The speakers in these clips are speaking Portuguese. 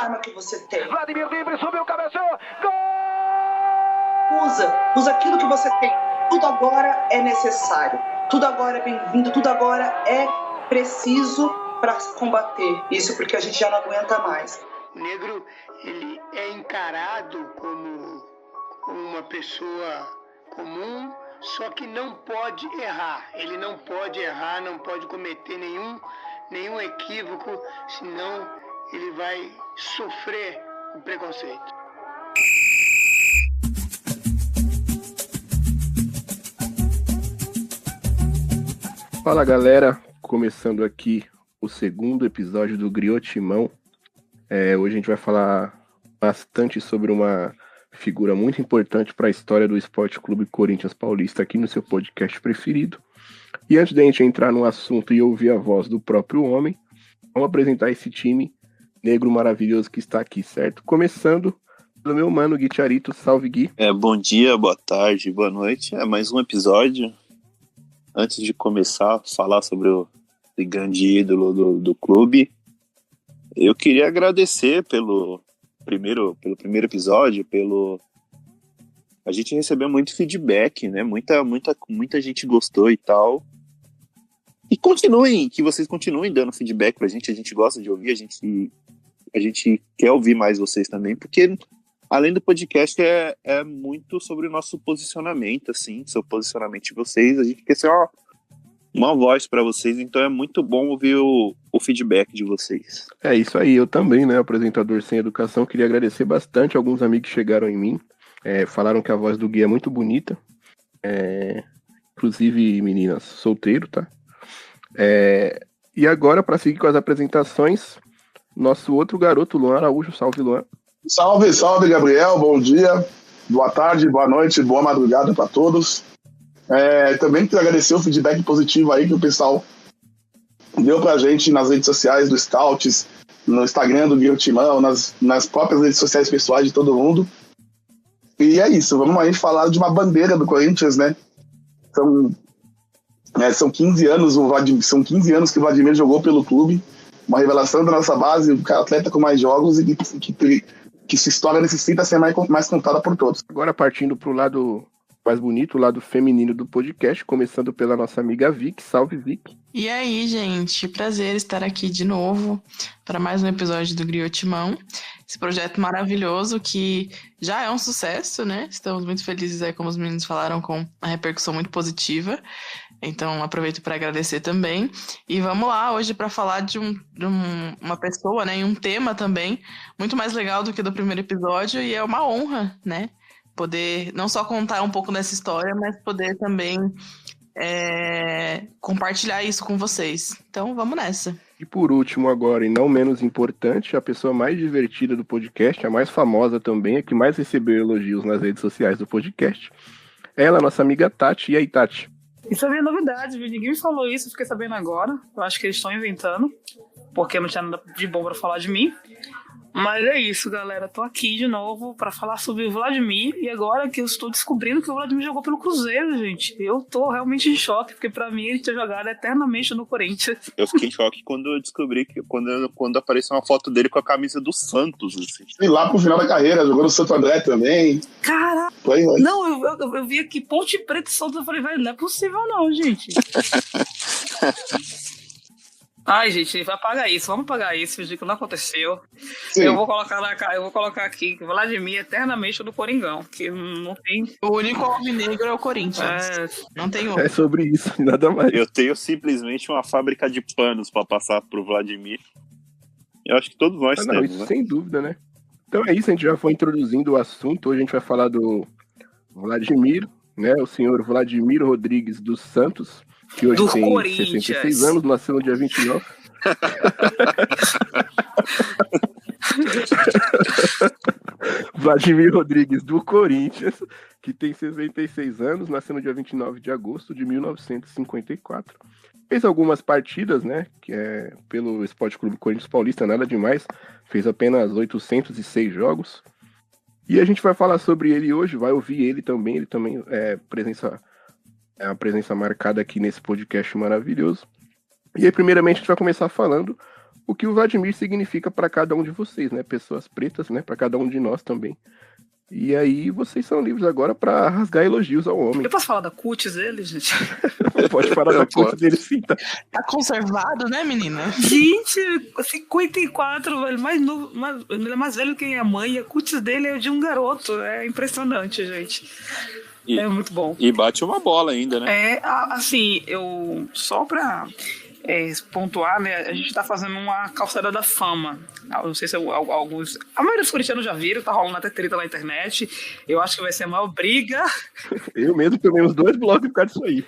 arma que você tem. Vladimir livre, subiu, cabeceou, gol! Usa aquilo que você tem. Tudo agora é necessário. Tudo agora é bem-vindo. Tudo agora é preciso para combater isso, porque a gente já não aguenta mais. O negro, ele é encarado como uma pessoa comum, só que não pode errar. Ele não pode errar, não pode cometer nenhum equívoco, senão ele vai sofrer o preconceito. Fala galera, começando aqui o segundo episódio do Griotimão. Hoje a gente vai falar bastante sobre uma figura muito importante para a história do Esporte Clube Corinthians Paulista aqui no seu podcast preferido. E antes de a gente entrar no assunto e ouvir a voz do próprio homem, vamos apresentar esse time negro maravilhoso que está aqui, certo? Começando pelo meu mano Gui Charito. Salve, Gui. Bom dia, boa tarde, boa noite. Mais um episódio. Antes de começar a falar sobre o grande ídolo do clube, eu queria agradecer pelo primeiro episódio, a gente recebeu muito feedback, né? Muita gente gostou e tal. E que vocês continuem dando feedback pra gente, a gente gosta de ouvir, a gente quer ouvir mais vocês também, porque além do podcast é muito sobre o nosso posicionamento, assim, sobre o posicionamento de vocês, a gente quer ser uma voz para vocês, então é muito bom ouvir o feedback de vocês. É isso aí, eu também, né, apresentador sem educação, queria agradecer bastante, alguns amigos que chegaram em mim, falaram que a voz do Gui é muito bonita, inclusive meninas, solteiro, tá? E agora, para seguir com as apresentações, nosso outro garoto, Luan Araújo. Salve, Luan. Salve, Gabriel, bom dia, boa tarde, boa noite, boa madrugada para todos. Também quero agradecer o feedback positivo aí que o pessoal deu pra gente nas redes sociais do Scouts, no Instagram do Griotimão, nas próprias redes sociais pessoais de todo mundo. E é isso, vamos aí falar de uma bandeira do Corinthians, né? São 15 anos que o Vladimir jogou pelo clube, uma revelação da nossa base, o atleta com mais jogos e que sua história necessita ser mais contada por todos. Agora partindo pro lado mais bonito, o lado feminino do podcast, começando pela nossa amiga Vic. Salve, Vic. E aí, gente, prazer estar aqui de novo para mais um episódio do Griotimão. Esse projeto maravilhoso que já é um sucesso, né? Estamos muito felizes aí, como os meninos falaram, com a repercussão muito positiva. Então, aproveito para agradecer também. E vamos lá hoje para falar de uma pessoa, né? E um tema também muito mais legal do que do primeiro episódio. E é uma honra, né? Poder não só contar um pouco dessa história, mas poder também compartilhar isso com vocês. Então, vamos nessa. E por último agora, e não menos importante, a pessoa mais divertida do podcast, a mais famosa também, a que mais recebeu elogios nas redes sociais do podcast. Ela, nossa amiga Tati. E aí, Tati? Isso é minha novidade, viu? Ninguém me falou isso, eu fiquei sabendo agora. Eu acho que eles estão inventando, porque não tinha nada de bom pra falar de mim. Mas é isso, galera. Tô aqui de novo pra falar sobre o Vladimir. E agora que eu estou descobrindo que o Vladimir jogou pelo Cruzeiro, gente. Eu tô realmente em choque, porque pra mim ele tinha jogado eternamente no Corinthians. Eu fiquei em choque quando eu descobri que quando apareceu uma foto dele com a camisa do Santos, assim. E lá pro final da carreira, jogou no Santo André também. Caraca! Não, eu vi aqui Ponte Preta e Santos, eu falei, velho, não é possível não, gente. Ai, gente, apaga isso, vamos apagar isso, fingir que não aconteceu. Sim. Eu vou colocar aqui, Vladimir eternamente do Coringão, que não tem... O único alvinegro é o Corinthians. Não tem outro. É sobre isso, nada mais. Eu tenho simplesmente uma fábrica de panos pra passar pro Vladimir. Eu acho que todos nós temos, isso, né? Sem dúvida, né? Então é isso, a gente já foi introduzindo o assunto. Hoje a gente vai falar do Vladimir, né? O senhor Vladimir Rodrigues dos Santos, que hoje tem 66 anos, nasceu no dia 29. Vladimir Rodrigues do Corinthians, que tem 66 anos, nasceu no dia 29 de agosto de 1954. Fez algumas partidas, né, que é pelo Esporte Clube Corinthians Paulista, nada demais. Fez apenas 806 jogos. E a gente vai falar sobre ele hoje, vai ouvir ele também é uma presença marcada aqui nesse podcast maravilhoso. E aí, primeiramente, a gente vai começar falando o que o Vladimir significa para cada um de vocês, né? Pessoas pretas, né? Para cada um de nós também. E aí vocês são livres agora para rasgar elogios ao homem. Eu posso falar da cutis dele, gente? Pode falar da cutis dele, sim. Tá conservado, né, menina? Gente, 54, velho, mais novo, ele é mais velho que minha mãe, a cutis dele é de um garoto. É impressionante, gente. É muito bom. E bate uma bola ainda, né? Assim, só pra pontuar, né, a gente tá fazendo uma calçada da fama. Eu não sei se alguns... A maioria dos corintianos já viram, tá rolando até treta na internet. Eu acho que vai ser a maior briga... Eu mesmo tomei uns 2 blocos por causa disso aí.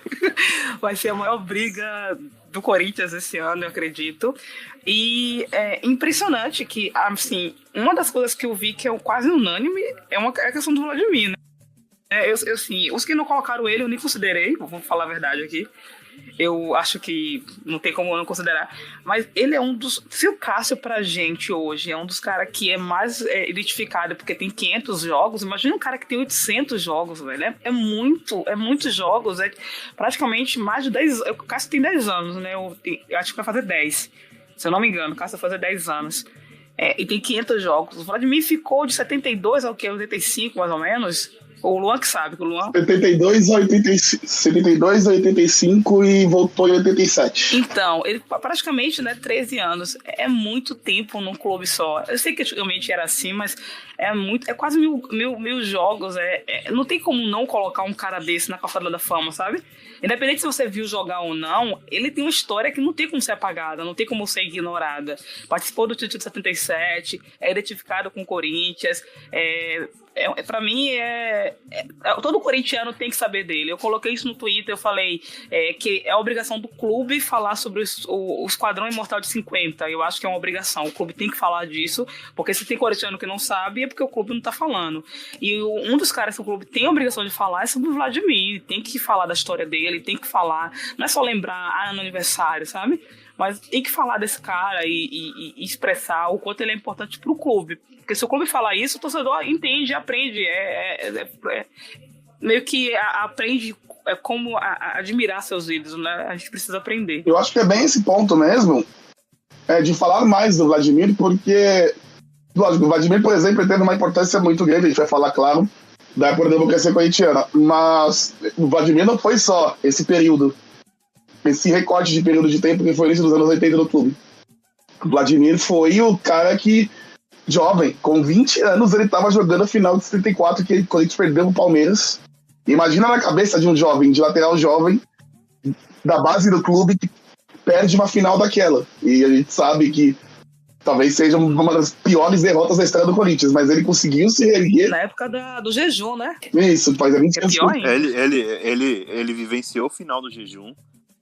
Vai ser a maior briga do Corinthians esse ano, eu acredito. E é impressionante que, assim, uma das coisas que eu vi que é quase unânime é a questão do Vladimir, né? Assim, os que não colocaram ele, eu nem considerei, vou falar a verdade aqui. Eu acho que não tem como eu não considerar. Mas ele é um dos... Se o Cássio pra gente hoje é um dos caras que é mais identificado porque tem 500 jogos, imagina um cara que tem 800 jogos, velho. É muitos jogos. É praticamente mais de 10... O Cássio tem 10 anos, né? Eu acho que vai fazer 10. Se eu não me engano, o Cássio vai fazer 10 anos. E tem 500 jogos. O Vladimir ficou de 72 ao que? 85, mais ou menos... O Luan que sabe, o Luan... 72 a 85 e voltou em 87. Então, ele praticamente, né, 13 anos. É muito tempo num clube só. Eu sei que antigamente era assim, mas é quase mil jogos. Não tem como não colocar um cara desse na calçada da fama, sabe? Independente se você viu jogar ou não, ele tem uma história que não tem como ser apagada, não tem como ser ignorada. Participou do título de 77, é identificado com o Corinthians, pra mim, todo corintiano tem que saber dele. Eu coloquei isso no Twitter, eu falei que é a obrigação do clube falar sobre o Esquadrão Imortal de 50. Eu acho que é uma obrigação, o clube tem que falar disso, porque se tem corintiano que não sabe, é porque o clube não tá falando. E um dos caras que o clube tem a obrigação de falar é sobre o Vladimir, tem que falar da história dele, tem que falar, não é só lembrar no aniversário, sabe? Mas tem que falar desse cara e expressar o quanto ele é importante pro clube. Porque se o clube falar isso, o torcedor entende, aprende. Meio que aprende como admirar seus ídolos, né? A gente precisa aprender. Eu acho que é bem esse ponto mesmo, de falar mais do Vladimir, porque, lógico, o Vladimir, por exemplo, ele teve uma importância muito grande, a gente vai falar, claro, da democracia corintiana. Mas o Vladimir não foi só esse período, esse recorte de período de tempo que foi no início dos anos 80 no clube. O Vladimir foi o cara que, jovem, com 20 anos, ele estava jogando a final de 74, que o Corinthians perdeu pro Palmeiras. Imagina na cabeça de um jovem, de lateral jovem, da base do clube, que perde uma final daquela. E a gente sabe que talvez seja uma das piores derrotas da história do Corinthians, mas ele conseguiu se reerguer. Na época do jejum, né? Isso, faz a 20 anos. Ele vivenciou o final do jejum,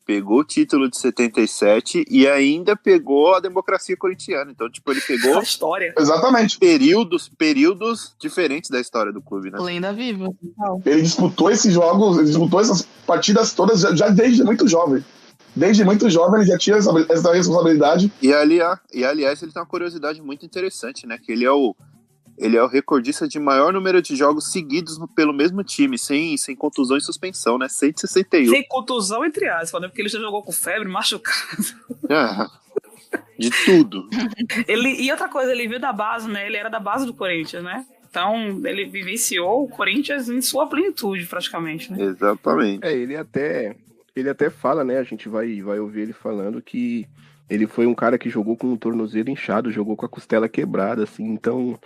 pegou o título de 77 e ainda pegou a democracia corintiana. Então, tipo, ele pegou a história. Exatamente. Períodos diferentes da história do clube, né? Lenda viva. Ele disputou esses jogos, ele disputou essas partidas todas já desde muito jovem. Desde muito jovem ele já tinha essa responsabilidade. E aliás, ele tem uma curiosidade muito interessante, né? Que ele é o recordista de maior número de jogos seguidos pelo mesmo time, sem contusão e suspensão, né? 161. Sem contusão, entre aspas, né? Porque ele já jogou com febre, machucado. De tudo. E outra coisa, ele veio da base, né? Ele era da base do Corinthians, né? Então, ele vivenciou o Corinthians em sua plenitude, praticamente, né? Exatamente. Ele até fala, né? A gente vai ouvir ele falando que ele foi um cara que jogou com o tornozelo inchado, jogou com a costela quebrada, assim. Então,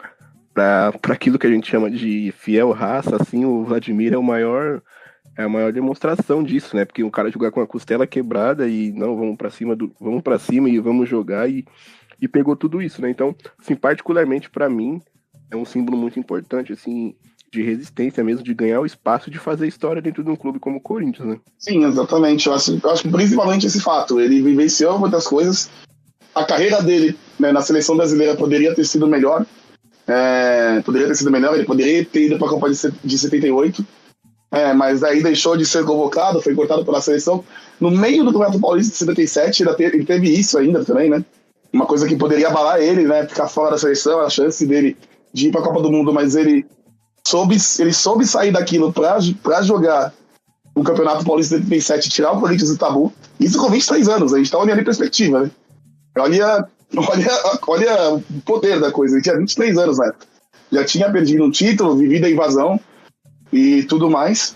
para aquilo que a gente chama de fiel raça, assim, o Vladimir é a maior demonstração disso, né? Porque um cara jogar com a costela quebrada e não, vamos para cima e vamos jogar e pegou tudo isso, né? Então, assim, particularmente para mim, é um símbolo muito importante, assim, de resistência mesmo, de ganhar o espaço de fazer história dentro de um clube como o Corinthians, né? Sim, exatamente. Eu acho que principalmente esse fato. Ele vivenciou muitas coisas. A carreira dele, né, na seleção brasileira poderia ter sido melhor. Ele poderia ter ido para a Copa de 78. Mas aí deixou de ser convocado, foi cortado pela seleção. No meio do Campeonato Paulista de 77, ele teve isso ainda também, né? Uma coisa que poderia abalar ele, né? Ficar fora da seleção, a chance dele de ir para a Copa do Mundo, mas ele soube sair daquilo para jogar o Campeonato Paulista de 77, tirar o Corinthians do tabu. Isso com 23 anos, a gente tá olhando em perspectiva, né? Olha Olha o poder da coisa. Ele tinha 23 anos na época. Já tinha perdido um título, vivido a invasão e tudo mais.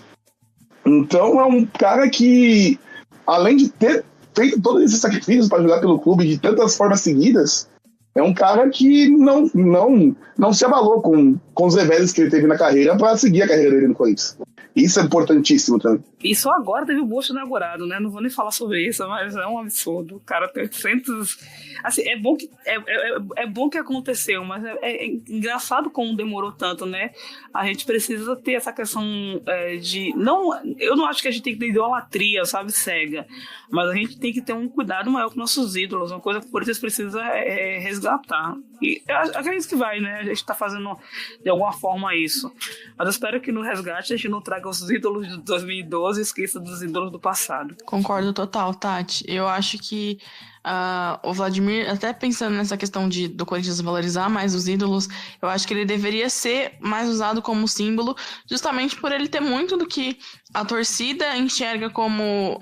Então é um cara que, além de ter feito todos esses sacrifícios para jogar pelo clube de tantas formas seguidas, é um cara que não se abalou com os reveses que ele teve na carreira para seguir a carreira dele no Corinthians. Isso é importantíssimo também. E só agora teve o Busto inaugurado, né? Não vou nem falar sobre isso, mas é um absurdo. O cara tem 800... Assim, é bom que aconteceu, mas é engraçado como demorou tanto, né? A gente precisa ter essa questão de... Eu não acho que a gente tem que ter idolatria, sabe, cega. Mas a gente tem que ter um cuidado maior com nossos ídolos. Uma coisa que o Corinthians precisa resgatar. E acredito que vai, né? A gente tá fazendo de alguma forma isso. Mas eu espero que no resgate a gente não traga os ídolos de 2012 e esqueça dos ídolos do passado. Concordo total, Tati. Eu acho que o Vladimir, até pensando nessa questão do Corinthians valorizar mais os ídolos, eu acho que ele deveria ser mais usado como símbolo, justamente por ele ter muito do que a torcida enxerga como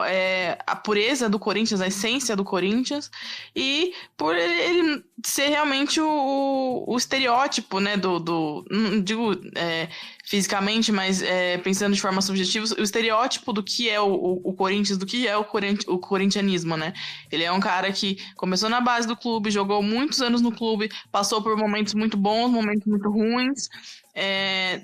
a pureza do Corinthians, a essência do Corinthians, e por ele ser realmente o estereótipo, né, não digo fisicamente, mas pensando de forma subjetiva, o estereótipo do que é o Corinthians, do que é o corintianismo, né? Ele é um cara que começou na base do clube, jogou muitos anos no clube, passou por momentos muito bons, momentos muito ruins,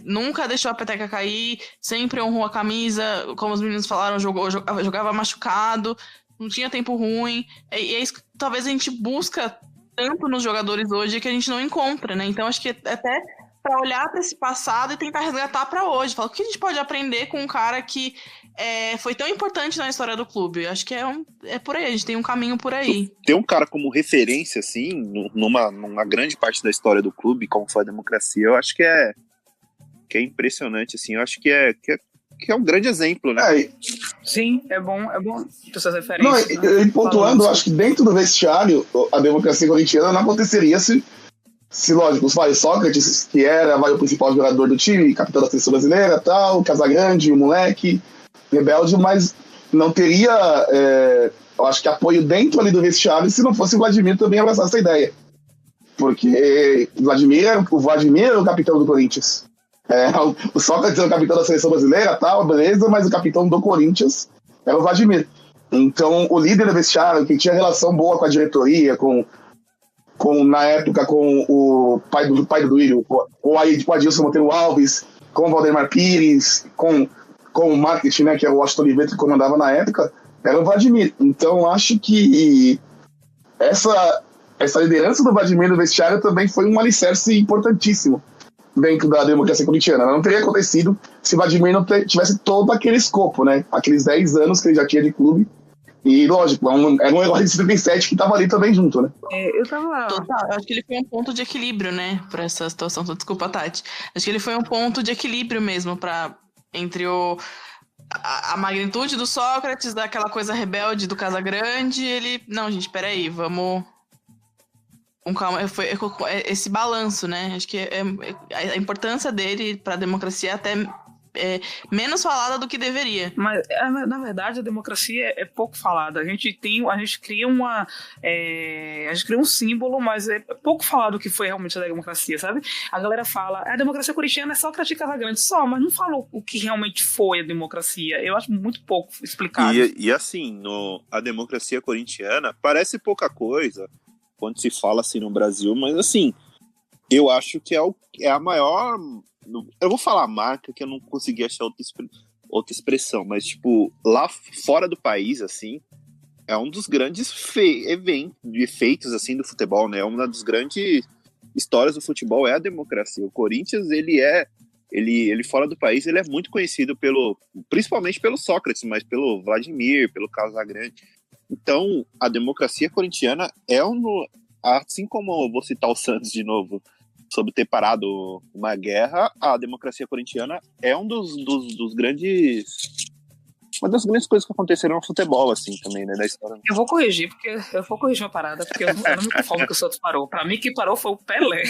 nunca deixou a peteca cair, sempre honrou a camisa, como os meninos falaram, jogava machucado, não tinha tempo ruim, e é isso que talvez a gente busca tanto nos jogadores hoje que a gente não encontra, né? Então acho que até para olhar para esse passado e tentar resgatar para hoje, falar o que a gente pode aprender com um cara que foi tão importante na história do clube. Acho que é por aí, a gente tem um caminho por aí. Ter um cara como referência, assim, numa grande parte da história do clube, como foi a democracia, eu acho que é impressionante, assim, eu acho que é um grande exemplo, né? Sim, é bom ter essas referências. Não, né? Pontuando, eu acho que dentro do vestiário, a democracia corintiana não aconteceria se lógico, o Sócrates, que era o principal jogador do time, capitão da seleção brasileira, tal, Casagrande, o moleque, rebelde, mas não teria, eu acho que apoio dentro ali do vestiário se não fosse o Vladimir também abraçar essa ideia. Porque o Vladimir era o capitão do Corinthians. O Sócrates era o capitão da seleção brasileira, tal, beleza, mas o capitão do Corinthians era o Vladimir. Então, o líder do vestiário, que tinha relação boa com a diretoria, na época, com o pai do Duílio, com o Adilson Monteiro Alves, com o Valdemar Pires, com o marketing, né, que é o Washington Oliveira que comandava na época, era o Vladimir. Então, acho que essa liderança do Vladimir no vestiário também foi um alicerce importantíssimo dentro da democracia corintiana. Não teria acontecido se o Vladimir não tivesse todo aquele escopo, né? Aqueles 10 anos que ele já tinha de clube. E, lógico, era um herói de 77 que estava ali também junto, né? Eu tava... Total, eu acho que ele foi um ponto de equilíbrio, né, pra essa situação. Desculpa, Tati. Acho que ele foi um ponto de equilíbrio mesmo entre a magnitude do Sócrates, daquela coisa rebelde do Casagrande, ele... Não, gente, peraí, vamos... Com calma, foi esse balanço, né? Acho que a importância dele pra democracia até menos falada do que deveria. Mas, na verdade, a democracia é pouco falada. A gente cria um símbolo, mas é pouco falado o que foi realmente a democracia, sabe? A galera fala, a democracia corintiana é Sócrates e Casagrande só, mas não falou o que realmente foi a democracia. Eu acho muito pouco explicado. E assim, a democracia corintiana parece pouca coisa quando se fala assim no Brasil, mas assim, eu acho que é a maior... Eu vou falar marca, que eu não consegui achar outra expressão, mas tipo, lá fora do país, assim, é um dos grandes efeitos assim, do futebol, né? Uma das grandes histórias do futebol é a democracia. O Corinthians, ele fora do país, ele é muito conhecido principalmente pelo Sócrates, mas pelo Vladimir, pelo Casagrande. Então, a democracia corintiana assim como eu vou citar o Santos de novo, sobre ter parado uma guerra, a democracia corintiana é uma das grandes coisas que aconteceram no futebol, assim, também, né, da história. Eu vou corrigir uma parada, porque eu não me conformo que o Santos parou. Pra mim, quem parou foi o Pelé.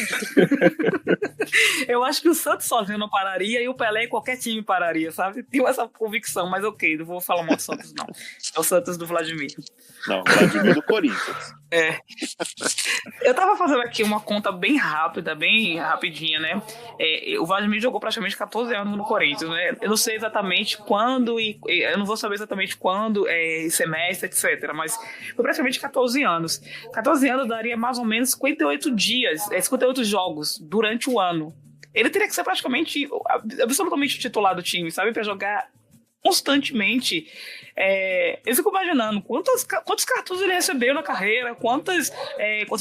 Eu acho que o Santos sozinho não pararia e o Pelé em qualquer time pararia, sabe? Tenho essa convicção, mas ok, não vou falar mal do Santos, não. É o Santos do Vladimir. Não, o Vladimir do Corinthians. Eu tava fazendo aqui uma conta bem rápida, bem rapidinha, né? O Vladimir jogou praticamente 14 anos no Corinthians, né? Eu não sei exatamente quando eu não vou saber exatamente quando, semestre, etc. Mas foi praticamente 14 anos. 14 anos daria mais ou menos 58 dias, 58 jogos durante o ano. Ele teria que ser praticamente, absolutamente titular do time, sabe? Pra jogar constantemente. Eu fico imaginando quantos cartões ele recebeu na carreira, quantas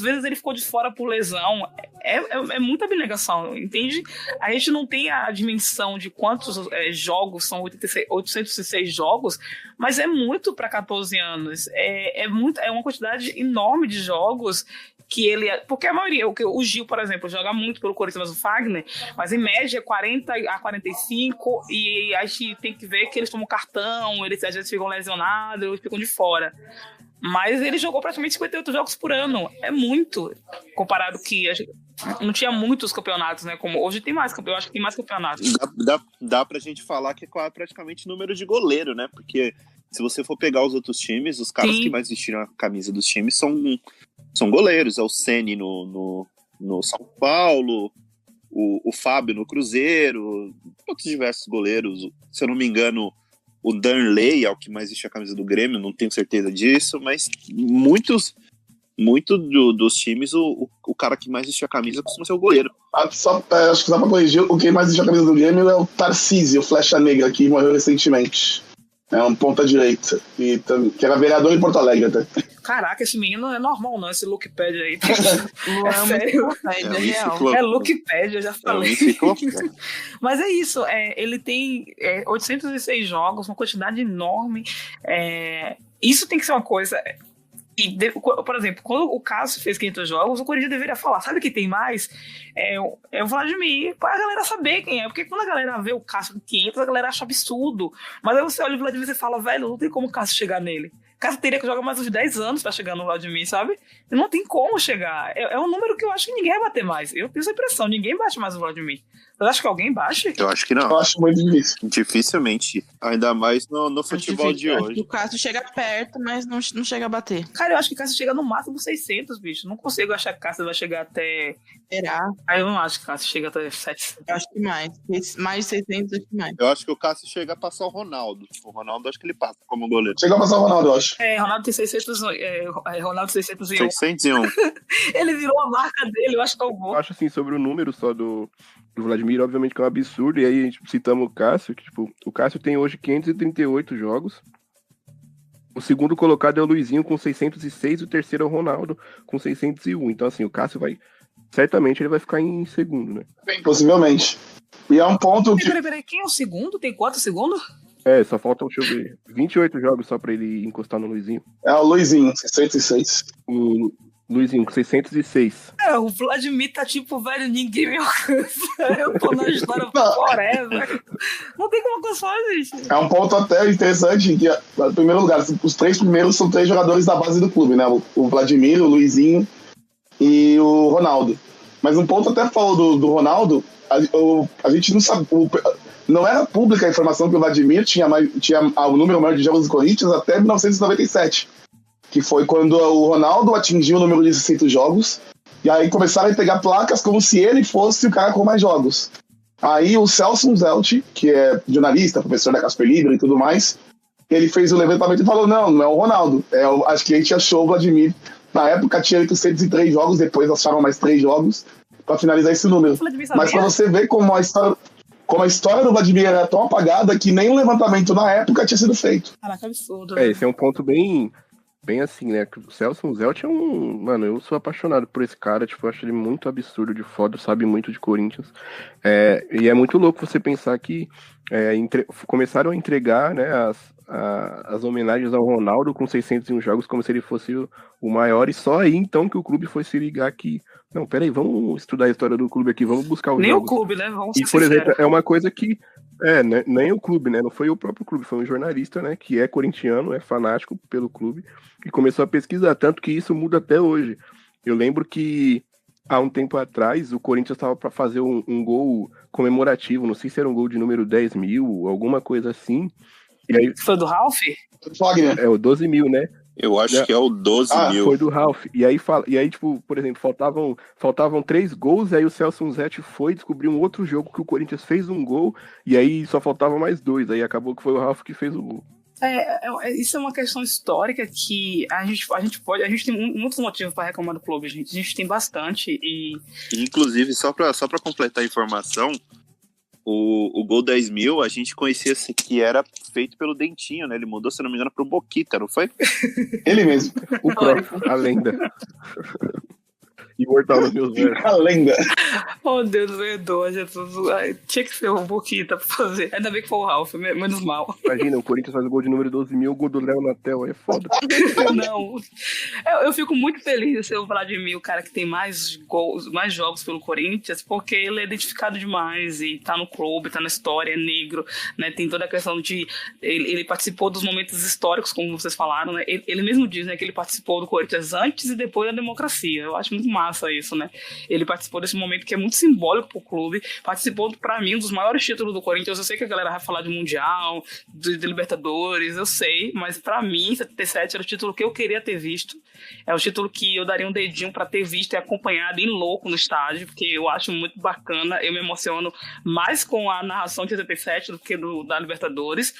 vezes ele ficou de fora por lesão. É muita abnegação, entende? A gente não tem a dimensão de quantos jogos são 806 jogos, mas é muito para 14 anos. É uma quantidade enorme de jogos que ele... Porque a maioria, o Gil, por exemplo, joga muito pelo Corinthians, mas o Fagner, mas em média 40 a 45, e a gente tem que ver que eles tomam cartão, eles às vezes ficam lesionados, eles ficam de fora. Mas ele jogou praticamente 58 jogos por ano. É muito, comparado que a gente não tinha muitos campeonatos, né? Como hoje tem mais, eu acho que tem mais campeonatos. Dá pra gente falar que é praticamente número de goleiro, né? Porque se você for pegar os outros times, os caras que mais vestiram a camisa dos times são goleiros. É o Ceni no São Paulo, o Fábio no Cruzeiro, outros diversos goleiros. Se eu não me engano, o Darley é o que mais vestiu a camisa do Grêmio, não tenho certeza disso, mas muito dos times, o cara que mais vestiu a camisa costuma ser o goleiro. Acho que só pra corrigir, o que mais vestiu a camisa do Grêmio é o Tarcísio, o Flecha Negra, que morreu recentemente. É um ponta-direita, que era vereador em Porto Alegre até. Caraca, esse menino não é normal não, esse Lookpad aí. Sério. É Lookpad, eu já falei. Mas é isso, ele tem 806 jogos, uma quantidade enorme. Isso tem que ser uma coisa... por exemplo, quando o Cássio fez 500 jogos, o Corinthians deveria falar, sabe quem tem mais? É o Vladimir, para a galera saber quem é, porque quando a galera vê o Cássio com 500, a galera acha absurdo, mas aí você olha o Vladimir e fala, velho, não tem como o Cássio chegar nele. O Cássio teria que jogar mais uns 10 anos para chegar no Vladimir, sabe? Não tem como chegar, é um número que eu acho que ninguém vai bater mais, eu tenho essa impressão, ninguém bate mais o Vladimir. Você acha que alguém baixa? Eu acho que não. Eu acho muito difícil. Dificilmente. Ainda mais no futebol de hoje. Acho que o Cássio chega perto, mas não chega a bater. Cara, eu acho que o Cássio chega no máximo 600, bicho. Não consigo achar que o Cássio vai chegar até... Será? Eu não acho que o Cássio chega até 700. Eu acho que mais. Mais de 600, acho que mais. Eu acho que o Cássio chega a passar o Ronaldo. O Ronaldo, acho que ele passa como goleiro. Chega a passar o Ronaldo, eu acho. Ronaldo tem 600... Ronaldo 601. 601. Ele virou a marca dele, eu acho que é o gol. Eu acho assim, sobre o número só do Vladimir, obviamente que é um absurdo, e aí a gente citamos o Cássio, que tipo, o Cássio tem hoje 538 jogos, o segundo colocado é o Luizinho com 606, e o terceiro é o Ronaldo com 601, então assim, o Cássio certamente ele vai ficar em segundo, né? Bem, possivelmente. E é um ponto que... Peraí, quem é o segundo? Tem quanto segundo? Só faltam, deixa eu ver, 28 jogos só pra ele encostar no Luizinho. É o Luizinho, 606. O Luizinho, com 606. O Vladimir tá tipo, velho, ninguém me alcança. Eu tô na história forever. Não tem como alcançar, gente. É um ponto até interessante que, em primeiro lugar, os 3 primeiros são 3 jogadores da base do clube, né? O Vladimir, o Luizinho e o Ronaldo. Mas um ponto até falou do Ronaldo, a gente não sabe... Não era pública a informação que o Vladimir tinha o número maior de jogos do Corinthians até 1997. Que foi quando o Ronaldo atingiu o número de 600 jogos, e aí começaram a pegar placas como se ele fosse o cara com mais jogos. Aí o Celso Zelt, que é jornalista, professor da Casper Libero e tudo mais, ele fez o levantamento e falou, não é o Ronaldo, acho que a gente achou o Vladimir, na época tinha 803 jogos, depois acharam mais 3 jogos, para finalizar esse número. Mas para você ver como a história do Vladimir era tão apagada que nem um levantamento na época tinha sido feito. Caraca, absurdo. Esse é um ponto bem assim, né? O Celso Zelt é Mano, eu sou apaixonado por esse cara, tipo, eu acho ele muito absurdo de foda, sabe muito de Corinthians. E é muito louco você pensar que começaram a entregar, né, as homenagens ao Ronaldo com 601 jogos como se ele fosse o maior, e só aí então que o clube foi se ligar que não, peraí, vamos estudar a história do clube aqui, vamos buscar os nem jogos. Nem o clube, né? Vamos e, por exemplo, é uma coisa que nem o clube, né? Não foi o próprio clube, foi um jornalista, né? Que é corintiano, é fanático pelo clube, e começou a pesquisar, tanto que isso muda até hoje. Eu lembro que há um tempo atrás o Corinthians estava para fazer um gol comemorativo, não sei se era um gol de número 10 mil, alguma coisa assim. E aí, foi do Ralf? Fagner. O 12 mil, né? Eu acho que é o 12 mil. Foi do Ralf. E aí, tipo, por exemplo, faltavam 3 gols, aí o Celso Unzetti foi descobrir um outro jogo que o Corinthians fez um gol, e aí só faltava mais 2. Aí acabou que foi o Ralf que fez o gol. Isso é uma questão histórica que a gente tem muitos motivos para reclamar do clube, gente. A gente tem bastante e... Inclusive, só pra completar a informação, o gol 10 mil, a gente conhecia que era feito pelo Dentinho, né? Ele mudou, se não me engano, pro Boquita, não foi? Ele mesmo. O próprio, a lenda. Imortal dos meus versos. A lenda. Oh, Deus, perdoa, Jesus. Tinha que ser um Boquita pra fazer. Ainda bem que foi o Ralf, menos mal. Imagina, o Corinthians faz o gol de número 12 mil, o gol do Léo Natel, é foda. Não. Eu fico muito feliz de ser o Vladimir, o cara que tem mais gols, mais jogos pelo Corinthians, porque ele é identificado demais e tá no clube, tá na história, é negro, né? Tem toda a questão de... Ele participou dos momentos históricos, como vocês falaram, né? Ele mesmo diz, né, que ele participou do Corinthians antes e depois da democracia. Eu acho muito massa isso, né? Ele participou desse momento que é muito simbólico pro clube, participou, pra mim, um dos maiores títulos do Corinthians. Eu sei que a galera vai falar de Mundial, de Libertadores, eu sei, mas pra mim, 77 era o título que eu queria ter visto. É o título que eu daria um dedinho pra ter visto e acompanhado em louco no estádio, porque eu acho muito bacana, eu me emociono mais com a narração de 77 do que da Libertadores.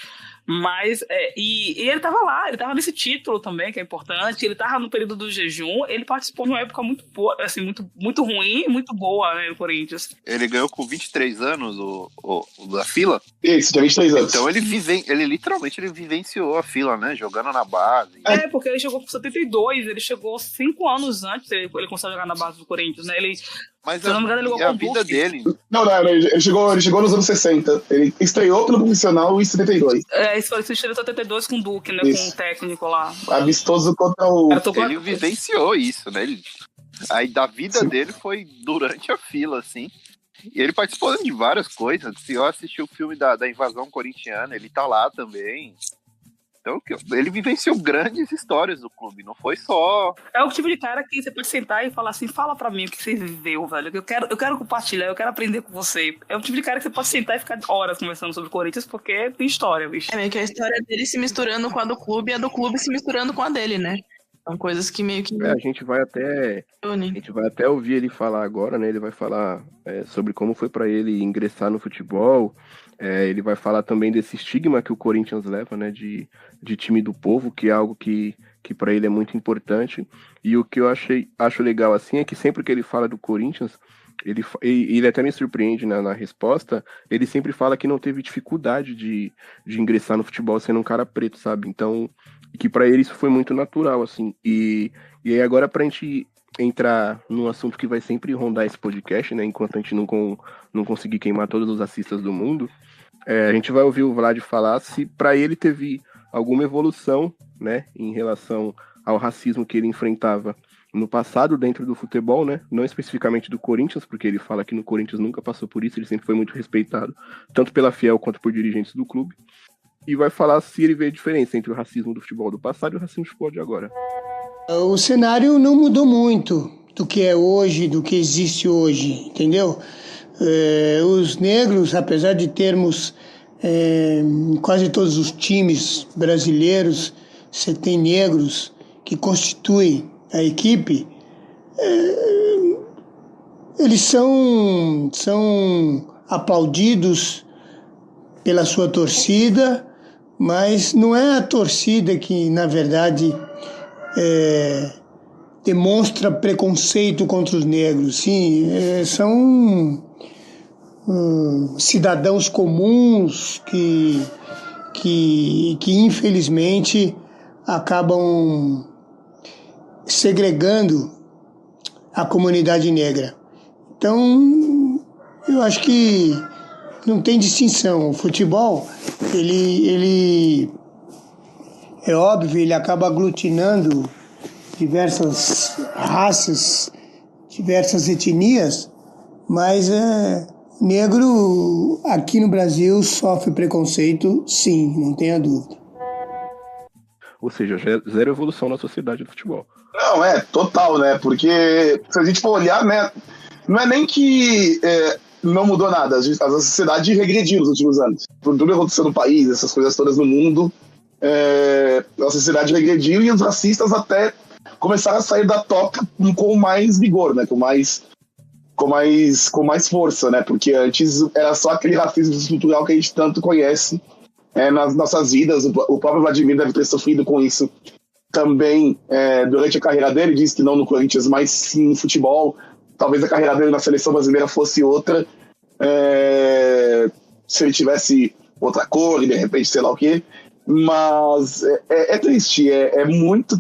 Mas, e ele tava lá, ele tava nesse título também, que é importante, ele tava no período do jejum, ele participou de uma época muito boa, assim, muito ruim e muito boa, né, no Corinthians. Ele ganhou com 23 anos o da fila? Isso, tinha 23 anos. Então ele literalmente vivenciou a fila, né, jogando na base. Porque ele chegou com 72, ele chegou 5 anos antes, ele começou a jogar na base do Corinthians, né, Mas se eu não me engano, ele a vida dele... Não, ele chegou nos anos 60. Ele estreou pelo profissional em 72. Isso foi 72 com o Duque, né? Isso. Com o técnico lá. Amistoso contra o... Ele vivenciou isso, né? Aí da vida dele foi durante a fila, assim. E ele participou de várias coisas. Se eu assistir o filme da invasão corintiana, ele tá lá também. Então, ele vivenciou grandes histórias do clube, não foi só... É o tipo de cara que você pode sentar e falar assim, fala pra mim o que você viveu, velho. Eu quero compartilhar, eu quero aprender com você. É o tipo de cara que você pode sentar e ficar horas conversando sobre o Corinthians, porque tem história, bicho. É meio que a história dele se misturando com a do clube e a do clube se misturando com a dele, né? São coisas que meio que... A gente vai até ouvir ele falar agora, né? Ele vai falar sobre como foi pra ele ingressar no futebol. Ele vai falar também desse estigma que o Corinthians leva, né? De time do povo, que é algo que para ele é muito importante. E o que eu acho legal, assim, é que sempre que ele fala do Corinthians, ele até me surpreende, né, na resposta, ele sempre fala que não teve dificuldade de ingressar no futebol sendo um cara preto, sabe? Então, que para ele isso foi muito natural, assim. E aí agora pra gente entrar num assunto que vai sempre rondar esse podcast, né, enquanto a gente não conseguir queimar todos os racistas do mundo, a gente vai ouvir o Vlad falar se para ele teve alguma evolução, né, em relação ao racismo que ele enfrentava no passado dentro do futebol, né, não especificamente do Corinthians, porque ele fala que no Corinthians nunca passou por isso, ele sempre foi muito respeitado, tanto pela Fiel quanto por dirigentes do clube, e vai falar se ele vê a diferença entre o racismo do futebol do passado e o racismo do futebol de agora. O cenário não mudou muito do que é hoje, do que existe hoje, entendeu? Os negros, apesar de termos em quase todos os times brasileiros, você tem negros que constituem a equipe, eles são aplaudidos pela sua torcida, mas não é a torcida que, na verdade, demonstra preconceito contra os negros. Sim, são cidadãos comuns que infelizmente acabam segregando a comunidade negra. Então, eu acho que não tem distinção. O futebol, ele é óbvio, ele acaba aglutinando diversas raças, diversas etnias, mas negro aqui no Brasil sofre preconceito, sim, não tenha dúvida. Ou seja, zero evolução na sociedade do futebol. Não, total, né? Porque se a gente for olhar, né, não é nem que não mudou nada, a sociedade regrediu nos últimos anos. Por tudo que aconteceu no país, essas coisas todas no mundo, a sociedade regrediu e os racistas até começaram a sair da toca com mais vigor, né? Com mais força, né? Porque antes era só aquele racismo estrutural que a gente tanto conhece nas nossas vidas. O próprio Vladimir deve ter sofrido com isso também durante a carreira dele. Disse que não no Corinthians, mas sim no futebol. Talvez a carreira dele na seleção brasileira fosse outra, se ele tivesse outra cor e de repente sei lá o quê. Mas é triste, muito...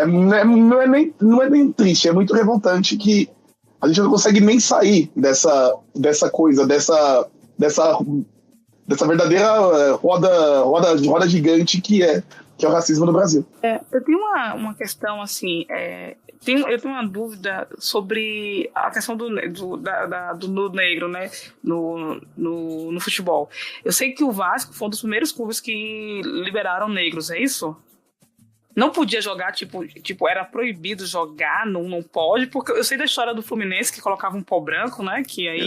não é nem triste, é muito revoltante que a gente não consegue nem sair dessa coisa, dessa verdadeira roda gigante que é o racismo no Brasil. Eu tenho uma questão assim, eu tenho uma dúvida sobre a questão do negro, né, no futebol. Eu sei que o Vasco foi um dos primeiros clubes que liberaram negros, é isso? Não podia jogar, tipo, era proibido jogar, não pode, porque eu sei da história do Fluminense que colocava um pó branco, né, que aí...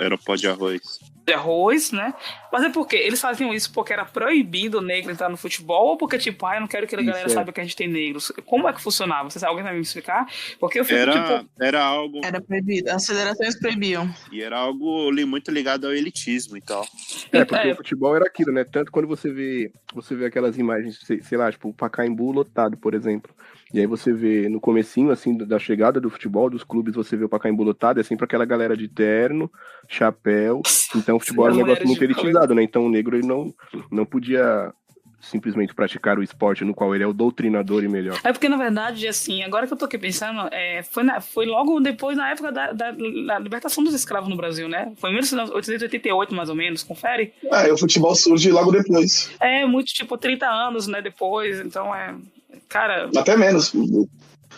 Era o pó de arroz. De arroz, né? Mas é porque eles faziam isso porque era proibido o negro entrar no futebol ou porque, tipo, eu não quero que a galera saiba que a gente tem negros. Como é que funcionava? Alguém vai me explicar? Porque eu fico, era algo... Era proibido, as federações proibiam. E era algo muito ligado ao elitismo e tal. Porque o futebol era aquilo, né? Tanto quando você vê aquelas imagens, sei lá, tipo, o Pacaembu lotado, por exemplo. E aí você vê no comecinho, assim, da chegada do futebol, dos clubes, você vê o Pacaembu lotado, é sempre aquela galera de terno, chapéu. Então o futebol era um negócio muito elitizado, né? Então o negro ele não podia simplesmente praticar o esporte no qual ele é o doutrinador e melhor. Porque, na verdade, assim, agora que eu tô aqui pensando, foi logo depois, na época da libertação dos escravos no Brasil, né? Foi em 1888, mais ou menos, confere? O futebol surge logo depois. Muito, tipo, 30 anos, né, depois, então cara... Até menos. O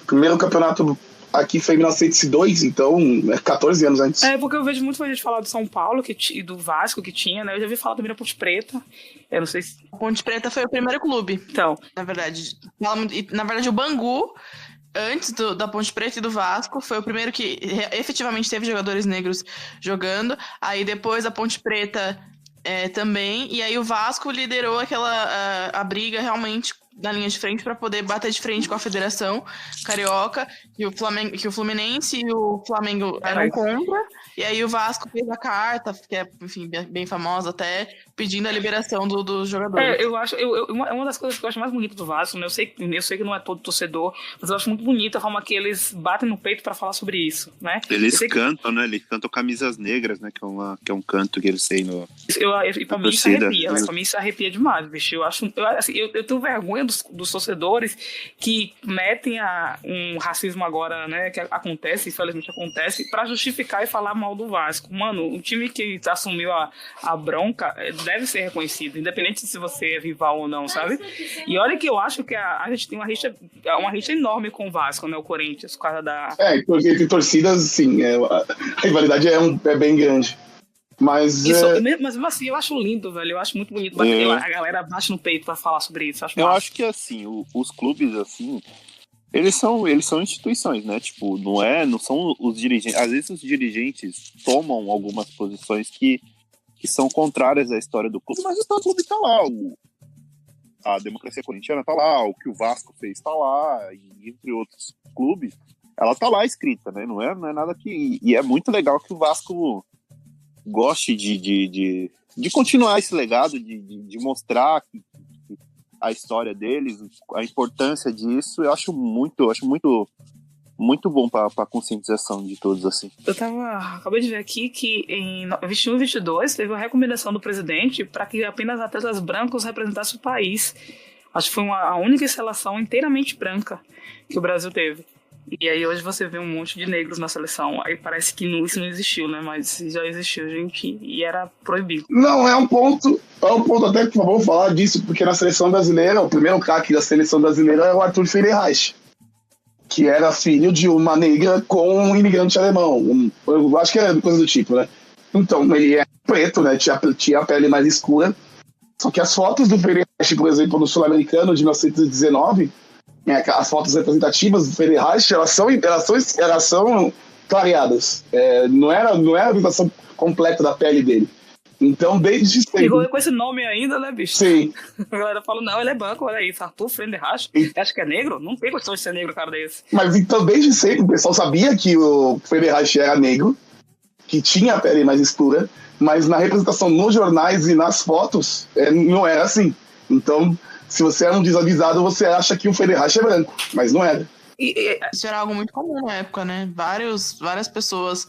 primeiro campeonato aqui foi em 1902, então 14 anos antes. Porque eu vejo muita gente falar do São Paulo e do Vasco que tinha, né? Eu já vi falar também da Ponte Preta. Eu não sei se... A Ponte Preta foi o primeiro clube. Então. Na verdade, o Bangu, antes da Ponte Preta e do Vasco, foi o primeiro que efetivamente teve jogadores negros jogando. Aí depois a Ponte Preta também. E aí o Vasco liderou a briga realmente na linha de frente para poder bater de frente com a Federação Carioca, que o Fluminense e o Flamengo eram contra, e aí o Vasco fez a carta, que é, enfim, bem famosa até, pedindo a liberação dos jogadores. Eu acho, uma das coisas que eu acho mais bonita do Vasco, né? Eu sei que não é todo torcedor, mas eu acho muito bonita a forma que eles batem no peito para falar sobre isso, né? Eles cantam, né? Eles cantam Camisas Negras, né? Que é um canto que eles têm no... E pra mim isso arrepia, né? Pra mim isso arrepia demais, bicho. Eu tenho vergonha dos torcedores que metem um racismo agora, né, que acontece, infelizmente acontece, pra justificar e falar mal do Vasco. Mano, o time que assumiu a bronca deve ser reconhecido, independente se você é rival ou não, sabe? E olha que eu acho que a gente tem uma rixa enorme com o Vasco, né, o Corinthians, por causa da... Entre torcidas, sim, a rivalidade é bem grande. Mas mesmo assim, eu acho lindo, velho. Eu acho muito bonito. A galera baixa no peito pra falar sobre isso. Eu acho que, assim, os clubes, assim, eles são instituições, né? Tipo, não são os dirigentes. Às vezes os dirigentes tomam algumas posições que são contrárias à história do clube, mas o clube tá lá. A democracia corintiana tá lá, o que o Vasco fez tá lá, e entre outros clubes, ela tá lá escrita, né? Não é nada que... E é muito legal que o Vasco goste de continuar esse legado, de mostrar a história deles, a importância disso. Eu acho muito bom para a conscientização de todos, assim. Acabei de ver aqui que em 21 e 22 teve uma recomendação do presidente para que apenas atletas brancos representassem o país. Acho que foi a única seleção inteiramente branca que o Brasil teve. E aí hoje você vê um monte de negros na seleção. Aí parece que isso não existiu, né? Mas já existiu, gente, e era proibido. Não, é um ponto até que vamos falar disso, porque na seleção brasileira, o primeiro craque da seleção brasileira é o Arthur Feirreich, que era filho de uma negra com um imigrante alemão. Eu acho que era coisa do tipo, né? Então, ele é preto, né? Tinha a pele mais escura. Só que as fotos do Feirreich, por exemplo, no Sul-Americano de 1919... as fotos representativas do Feirreich, elas são clareadas. Não era a representação completa da pele dele. Então, desde Ligou sempre. com esse nome ainda, né, bicho? Sim. A galera fala, não, ele é branco, olha isso, Arthur Friedenreich. Você acha que é negro? Não tem questão de ser negro, cara desse. Mas então, desde sempre, o pessoal sabia que o Friedenreich era negro, que tinha a pele mais escura, mas na representação nos jornais e nas fotos, não era assim. Então, se você era um desavisado, você acha que o Friedenreich é branco, mas não era. Isso era algo muito comum na época, né? Várias pessoas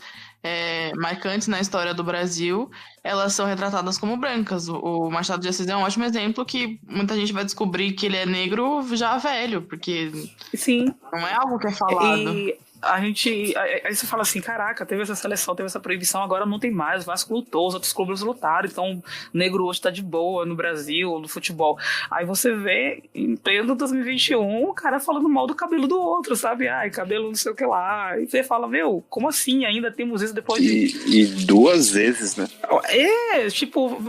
marcantes na história do Brasil, elas são retratadas como brancas. O Machado de Assis é um ótimo exemplo que muita gente vai descobrir que ele é negro já velho, porque Sim. Não é algo que é falado. E aí você fala assim, caraca, teve essa seleção, teve essa proibição, agora não tem mais, o Vasco lutou, os outros clubes lutaram, então o negro hoje tá de boa no Brasil, no futebol. Aí você vê, em pleno 2021, o cara falando mal do cabelo do outro, sabe? Ai, cabelo não sei o que lá. E você fala, meu, como assim ainda temos isso depois E 2 vezes, né? Tipo,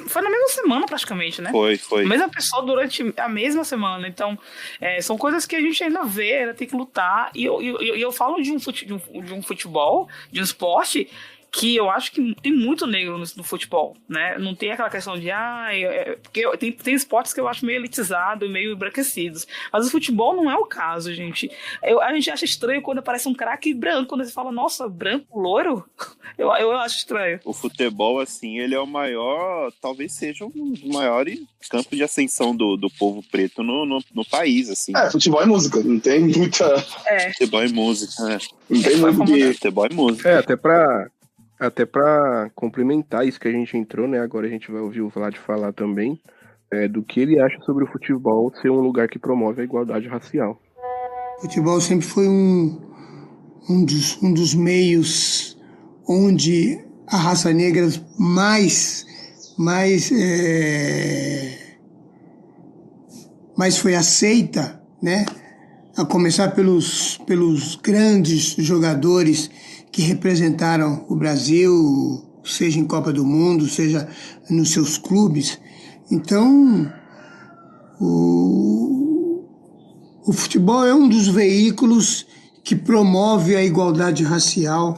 foi na mesma semana praticamente, né? Foi. A mesma pessoa durante a mesma semana. Então, são coisas que a gente ainda vê, ainda tem que lutar. E eu falo de um futebol, de um esporte, que eu acho que tem muito negro no futebol, né? Não tem aquela questão de porque tem esportes que eu acho meio elitizado e meio embranquecidos, mas o futebol não é o caso, gente. A gente acha estranho quando aparece um craque branco, quando você fala, nossa, branco, loiro? Eu acho estranho. O futebol, assim, ele é o maior, talvez seja um dos maiores campos de ascensão do povo preto no país, assim. Futebol e música, não tem muita... Futebol e música, né? Não tem muito de... Futebol e música. Até pra complementar isso que a gente entrou, né? Agora a gente vai ouvir o Vlad falar também do que ele acha sobre o futebol ser um lugar que promove a igualdade racial. O futebol sempre foi um dos meios onde a raça negra mais foi aceita, né? A começar pelos grandes jogadores que representaram o Brasil, seja em Copa do Mundo, seja nos seus clubes. Então, o futebol é um dos veículos que promove a igualdade racial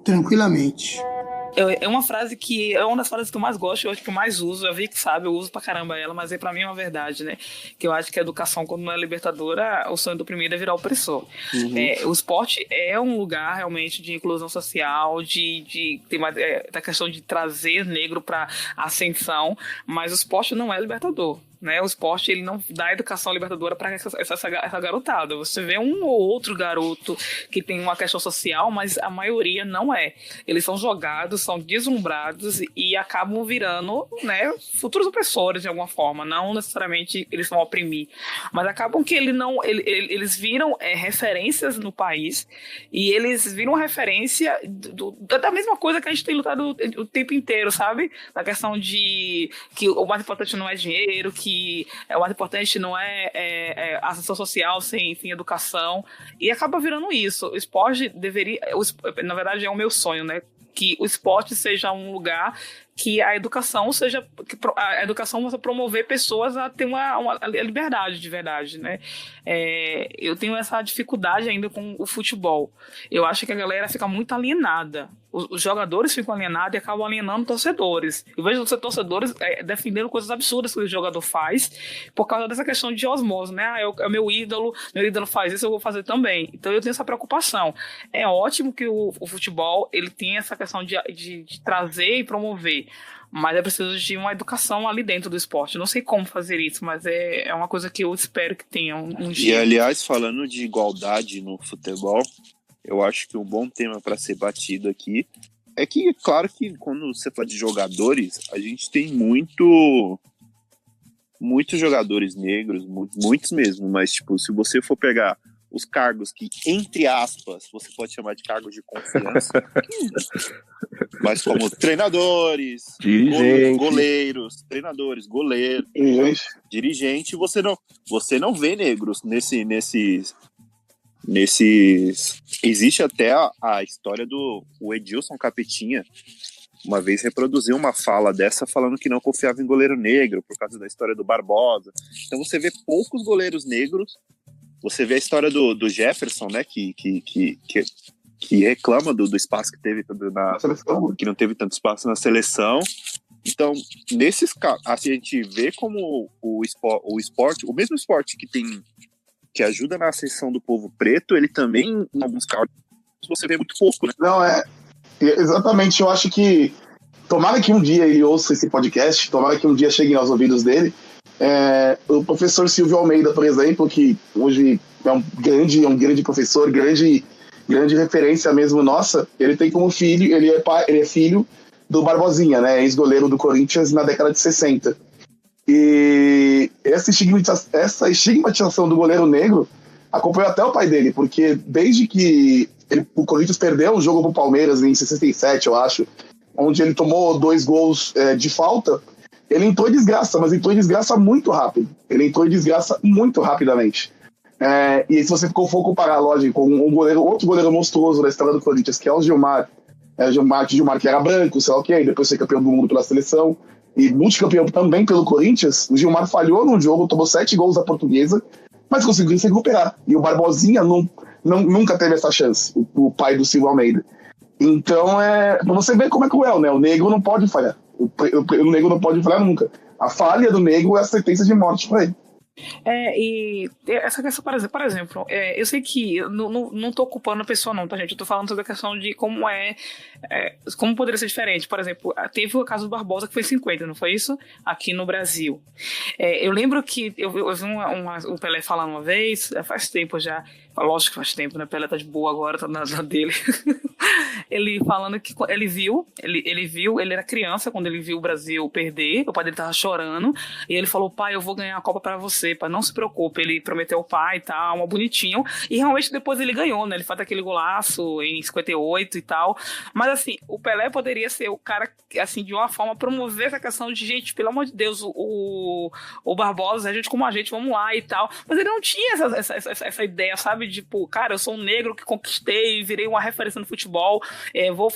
tranquilamente. É uma frase que é uma das frases que eu mais gosto, eu acho que eu mais uso. A Vic sabe, eu uso pra caramba ela, mas pra mim é uma verdade, né? Que eu acho que a educação, quando não é libertadora, o sonho do oprimido é virar opressor. O esporte é um lugar realmente de inclusão social, tem mais, da questão de trazer negro pra ascensão, mas o esporte não é libertador. Né? O esporte ele não dá educação libertadora para essa garotada. Você vê um ou outro garoto que tem uma questão social, mas a maioria não é. Eles são jogados, são deslumbrados e acabam virando, né, futuros opressores de alguma forma. Não necessariamente eles vão oprimir, mas acabam que eles viram referências no país e eles viram referência da mesma coisa que a gente tem lutado o tempo inteiro, sabe? Da questão de que o mais importante não é dinheiro, que o mais importante não é ascensão social sem educação, e acaba virando isso. O esporte deveria, na verdade é o meu sonho, né, que o esporte seja um lugar que a educação possa promover pessoas a ter uma liberdade de verdade, né? Eu tenho essa dificuldade ainda com o futebol. Eu acho que a galera fica muito alienada. Os jogadores ficam alienados e acabam alienando torcedores. Eu vejo os torcedores defendendo coisas absurdas que o jogador faz por causa dessa questão de osmose, né? É o meu ídolo faz isso, eu vou fazer também. Então eu tenho essa preocupação. É ótimo que o futebol ele tem essa questão de trazer e promover, mas é preciso de uma educação ali dentro do esporte. Não sei como fazer isso, mas é uma coisa que eu espero que tenha um dia. E, aliás, falando de igualdade no futebol, eu acho que um bom tema para ser batido aqui é que, claro que quando você fala de jogadores, a gente tem muitos jogadores negros, muitos mesmo, mas tipo, se você for pegar os cargos que, entre aspas, você pode chamar de cargos de confiança, mas como treinadores, goleiros, treinadores, goleiros, dirigente, você não vê negros nesses. Existe até a história do Edilson Capetinha, uma vez reproduziu uma fala dessa falando que não confiava em goleiro negro por causa da história do Barbosa. Então você vê poucos goleiros negros. Você vê a história do Jefferson, né, que reclama do espaço que teve na seleção, que não teve tanto espaço na seleção. Então, nesses casos, assim, a gente vê como o esporte, o mesmo esporte que ajuda na ascensão do povo preto, ele também, em alguns casos, você vê muito pouco, né? Não, exatamente, eu acho que tomara que um dia ele ouça esse podcast, tomara que um dia chegue aos ouvidos dele. O professor Silvio Almeida, por exemplo, que hoje é um grande professor, grande referência mesmo nossa, ele tem como filho, ele é filho do Barbosinha, né, ex-goleiro do Corinthians na década de 60. E essa estigmatização do goleiro negro acompanhou até o pai dele, porque desde que o Corinthians perdeu o jogo pro Palmeiras em 67, eu acho, onde ele tomou 2 gols de falta, ele entrou em desgraça, mas entrou em desgraça muito rápido. Ele entrou em desgraça muito rapidamente. E se você for comparar, lógico, com outro goleiro monstruoso da história do Corinthians, que é o Gilmar, que era branco, sei lá o que, depois foi campeão do mundo pela seleção, e multicampeão também pelo Corinthians, o Gilmar falhou num jogo, tomou 7 gols da Portuguesa, mas conseguiu se recuperar. E o Barbosinha nunca teve essa chance, o pai do Silvio Almeida. Então, pra você ver como é cruel, né? O negro não pode falhar. O negro não pode falhar nunca. A falha do negro é a sentença de morte pra ele. E essa questão, por exemplo, eu sei que não tô culpando a pessoa não, tá, gente? Eu tô falando sobre a questão de como como poderia ser diferente. Por exemplo, teve o caso do Barbosa que foi 50, não foi isso? Aqui no Brasil. Eu lembro que eu vi o Pelé falando uma vez, faz tempo já, lógico que faz tempo, né? O Pelé tá de boa agora, tá na dele. Ele falando que ele era criança quando ele viu o Brasil perder, o pai dele tava chorando, e ele falou: pai, eu vou ganhar a Copa pra você, pai, não se preocupe. Ele prometeu ao pai e tal, uma bonitinho, e realmente depois ele ganhou, né? Ele faz aquele golaço em 58 e tal, mas assim, o Pelé poderia ser o cara, assim, de uma forma, promover essa questão de, gente, pelo amor de Deus, o Barbosa, a gente como a gente, vamos lá e tal, mas ele não tinha essa ideia, sabe, tipo, cara, eu sou um negro que conquistei, virei uma referência no futebol, vou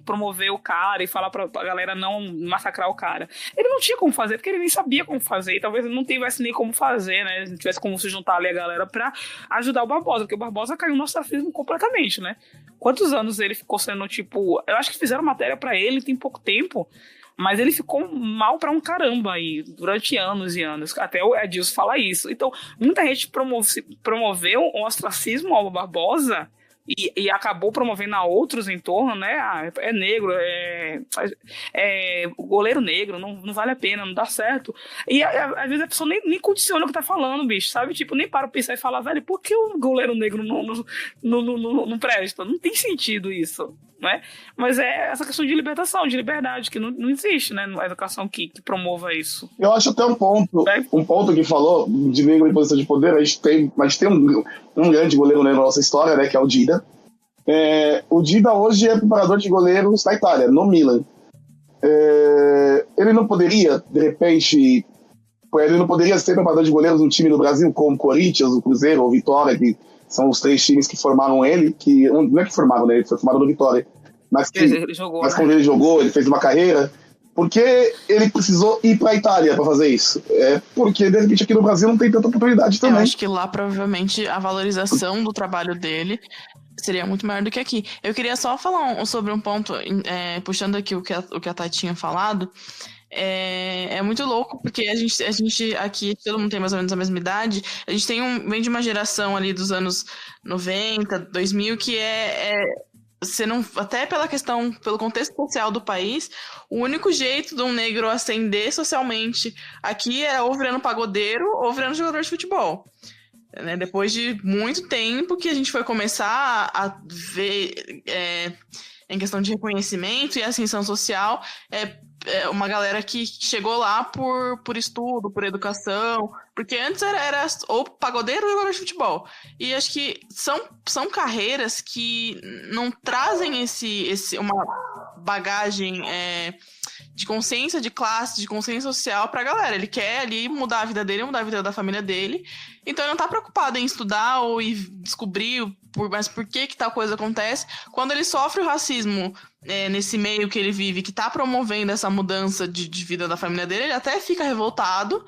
promover o cara e falar pra galera não massacrar o cara. Ele não tinha como fazer, porque ele nem sabia como fazer, e talvez ele não tivesse nem como fazer, né, não tivesse como se juntar ali a galera pra ajudar o Barbosa, porque o Barbosa caiu no ostracismo completamente, né? Quantos anos ele ficou sendo, tipo, eu acho que fizeram matéria pra ele tem pouco tempo, mas ele ficou mal pra um caramba aí, durante anos e anos, até o Edilson fala isso. Então, muita gente promoveu um ostracismo ao Barbosa e acabou promovendo a outros em torno, né? É negro, o goleiro negro, não vale a pena, não dá certo. E às vezes a pessoa nem condiciona o que tá falando, bicho, sabe? Tipo, nem para pensar e falar, velho, por que o goleiro negro não presta? Não tem sentido isso, né? Mas é essa questão de libertação, de liberdade, que não existe, né? Na educação que promova isso. Eu acho até um ponto que falou de negro em posição de poder. A gente tem um grande goleiro negro na nossa história, né? Que é o Dida. O Dida hoje é preparador de goleiros na Itália, no Milan. Ele não poderia, de repente, ser preparador de goleiros num time no Brasil, como o Corinthians, o Cruzeiro, o Vitória, que são os 3 times que formaram ele, que não é que formaram, né? Ele foi formado no Vitória. Mas quando ele jogou, ele fez uma carreira. Por que ele precisou ir para a Itália para fazer isso? Porque, de repente, aqui no Brasil não tem tanta oportunidade também. Eu acho que lá, provavelmente, a valorização do trabalho dele seria muito maior do que aqui. Eu queria só falar sobre um ponto, puxando aqui o que a Tati tinha falado. É muito louco, porque a gente aqui, todo mundo tem mais ou menos a mesma idade, a gente vem de uma geração ali dos anos 90, 2000, que você não, até pelo contexto social do país, o único jeito de um negro ascender socialmente aqui era ou virando pagodeiro ou virando jogador de futebol. Né? Depois de muito tempo que a gente foi começar a ver em questão de reconhecimento e ascensão social, uma galera que chegou lá por estudo, por educação, porque antes era ou pagodeiro ou jogador de futebol. E acho que são carreiras que não trazem uma bagagem de consciência de classe, de consciência social pra galera. Ele quer ali mudar a vida dele, mudar a vida da família dele. Então ele não tá preocupado em estudar ou em descobrir mas por que tal coisa acontece. Quando ele sofre o racismo nesse meio que ele vive, que tá promovendo essa mudança de vida da família dele, ele até fica revoltado,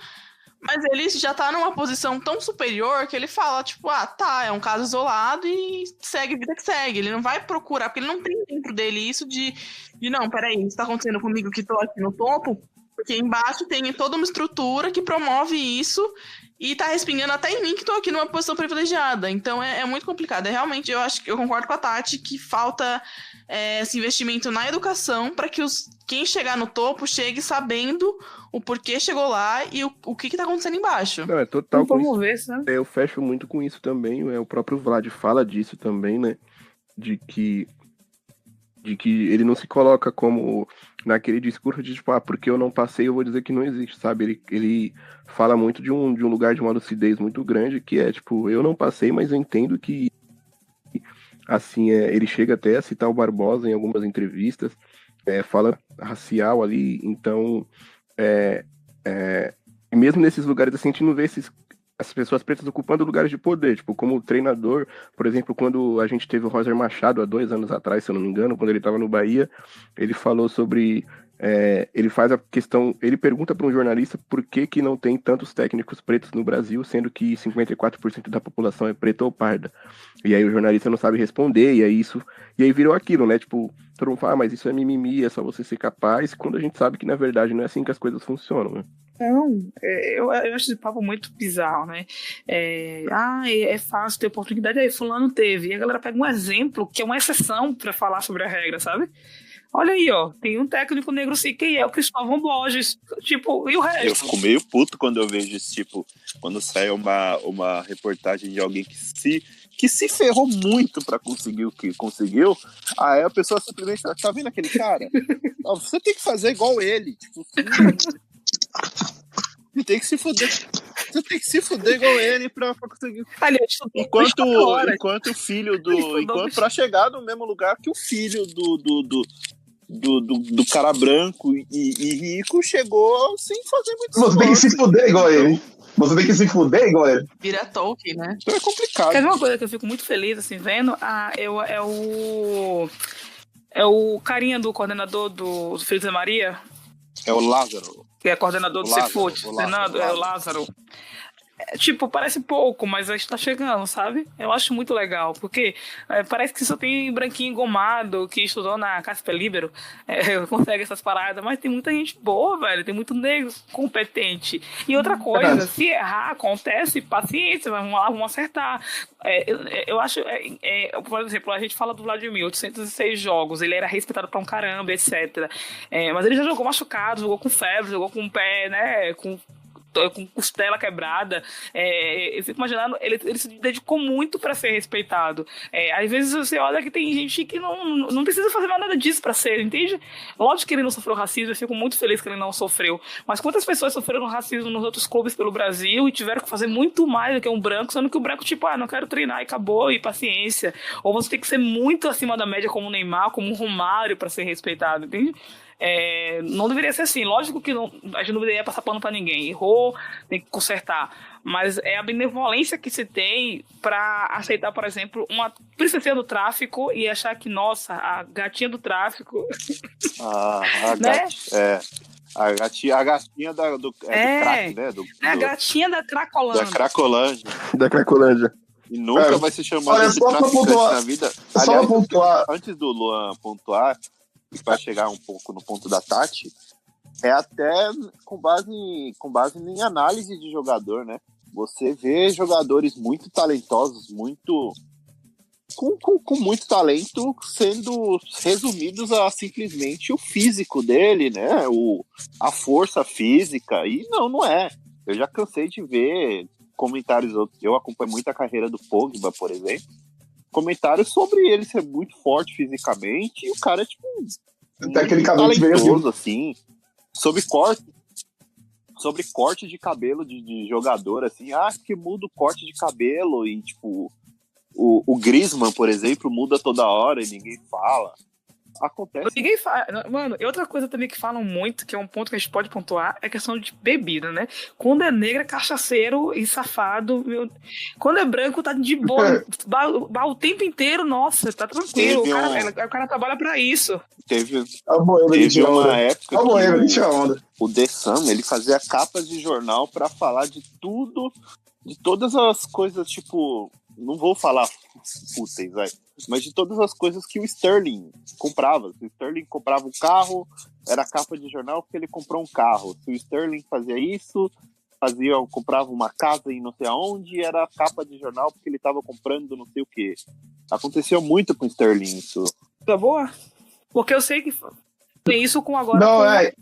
Mas ele já tá numa posição tão superior que ele fala, tipo, tá, é um caso isolado e segue a vida que segue. Ele não vai procurar, porque ele não tem dentro dele isso de não, peraí, isso tá acontecendo comigo que tô aqui no topo, porque embaixo tem toda uma estrutura que promove isso e tá respingando até em mim que tô aqui numa posição privilegiada. Então é muito complicado. Realmente, eu acho que eu concordo com a Tati que falta esse investimento na educação para que quem chegar no topo chegue sabendo o porquê chegou lá e o que tá acontecendo embaixo. Não, é total com isso. Ver, né? Eu fecho muito com isso também. O próprio Vlad fala disso também, né? De que ele não se coloca como naquele discurso de tipo, porque eu não passei, eu vou dizer que não existe, sabe? Ele fala muito de um lugar de uma lucidez muito grande, que é tipo, eu não passei, mas eu entendo que assim, ele chega até a citar o Barbosa em algumas entrevistas, fala racial ali, então mesmo nesses lugares assim, a gente não vê as pessoas pretas ocupando lugares de poder, tipo, como treinador, por exemplo, quando a gente teve o Roger Machado há 2 anos atrás, se eu não me engano, quando ele estava no Bahia, ele falou sobre, ele faz a questão, ele pergunta para um jornalista por que não tem tantos técnicos pretos no Brasil, sendo que 54% da população é preta ou parda, e aí o jornalista não sabe responder, e aí virou aquilo, né, tipo, todo mundo fala, mas isso é mimimi, é só você ser capaz, quando a gente sabe que na verdade não é assim que as coisas funcionam, né? Não, eu acho esse papo muito bizarro, né? É fácil ter oportunidade, aí fulano teve. E a galera pega um exemplo que é uma exceção pra falar sobre a regra, sabe? Olha aí, ó, tem um técnico negro sim, quem é? O Cristóvão Borges, tipo, e o resto? Eu fico meio puto quando eu vejo esse tipo, quando sai uma reportagem de alguém que se ferrou muito pra conseguir o que conseguiu, aí a pessoa simplesmente fala, tá vendo aquele cara? Você tem que fazer igual ele, tipo, você tem que se fuder. Você tem que se fuder igual ele pra conseguir. Enquanto o filho do. Enquanto pra chegar no mesmo lugar que o filho do cara branco e rico chegou sem fazer muito esforço. Você tem que se fuder igual ele. Você tem que se fuder igual ele. Vira Tolkien, né? Então é complicado. Quer ver uma coisa que eu fico muito feliz, assim, vendo? É o carinha do coordenador do Filho de Maria. É o Lázaro. Que é coordenador do Cefut, Fernando, é o Lázaro. Tipo, parece pouco, mas a gente tá chegando, sabe? Eu acho muito legal, porque parece que só tem branquinho engomado que estudou na Casper Libero, consegue essas paradas, mas tem muita gente boa, velho, tem muito negro competente. E outra coisa, se errar, acontece, paciência, vamos lá, vamos acertar. Eu acho, por exemplo, a gente fala do Vladimir, 806 jogos, ele era respeitado pra um caramba, etc. Mas ele já jogou machucado, jogou com febre, jogou com o pé, né, com costela quebrada, eu fico imaginando, ele se dedicou muito para ser respeitado. Às vezes você olha que tem gente que não precisa fazer nada disso para ser, entende? Lógico que ele não sofreu racismo, eu fico muito feliz que ele não sofreu, mas quantas pessoas sofreram racismo nos outros clubes pelo Brasil e tiveram que fazer muito mais do que um branco, sendo que o branco, tipo, não quero treinar e acabou, e paciência. Ou você tem que ser muito acima da média como o Neymar, como o Romário para ser respeitado, entende? Não deveria ser assim, lógico que a gente não deveria passar pano pra ninguém, errou, tem que consertar, mas é a benevolência que se tem pra aceitar, por exemplo, uma princesa do tráfico e achar que, nossa, a gatinha do tráfico né? A gatinha do crack, né? A gatinha da Cracolândia. Da Cracolândia. E nunca vai se chamar de traficante na vida. Aliás, pontuar. Antes do Luan pontuar, para chegar um pouco no ponto da Tati, até com base em análise de jogador, né? Você vê jogadores muito talentosos, com muito talento, sendo resumidos a simplesmente o físico dele, né? A força física, e não é. Eu já cansei de ver comentários, eu acompanho muito a carreira do Pogba, por exemplo, comentários sobre ele ser muito forte fisicamente, e o cara é tipo tecnicamente talentoso, assim, sobre corte de cabelo de jogador, assim, que muda o corte de cabelo, e tipo, o Griezmann, por exemplo, muda toda hora e ninguém fala. Acontece. Ninguém fala. Mano, e outra coisa também que falam muito, que é um ponto que a gente pode pontuar, é a questão de bebida, né? Quando é negro, é cachaceiro e safado. Quando é branco, tá de boa. O tempo inteiro, nossa, tá tranquilo. O cara trabalha pra isso. Teve uma época que o The Sun, ele fazia capas de jornal pra falar de tudo, de todas as coisas, tipo, não vou falar fúteis, vai, mas de todas as coisas que o Sterling comprava. Se o Sterling comprava um carro, era capa de jornal porque ele comprou um carro. Se o Sterling fazia isso, comprava uma casa em não sei aonde, era capa de jornal porque ele estava comprando não sei o que. Aconteceu muito com o Sterling isso. Tá boa? Porque eu sei que tem isso com agora.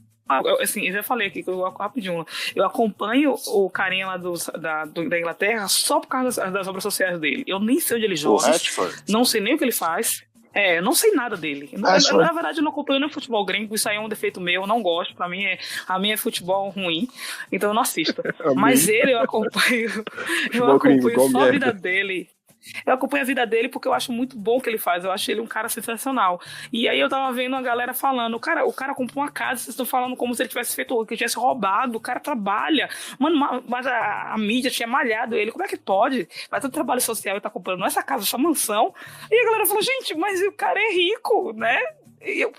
Assim, eu já falei aqui, rapidinho. Eu acompanho o carinha lá da Inglaterra só por causa das obras sociais dele. Eu nem sei onde ele joga. Não sei nem o que ele faz. Eu não sei nada dele. Na verdade, eu não acompanho nem futebol gringo. Isso aí é um defeito meu. Eu não gosto. Pra mim, a minha é futebol ruim. Então eu não assisto. Mas ele eu acompanho. Eu acompanho só a vida dele. Eu acompanho a vida dele porque eu acho muito bom o que ele faz. Eu acho ele um cara sensacional. E aí eu tava vendo a galera falando, o cara comprou uma casa, vocês estão falando como se ele tivesse feito, que ele tivesse roubado, o cara trabalha. Mano, mas a mídia tinha malhado ele. Como é que pode? Vai ter um trabalho social e tá comprando essa casa, essa mansão. E a galera falou, gente, mas o cara é rico, né?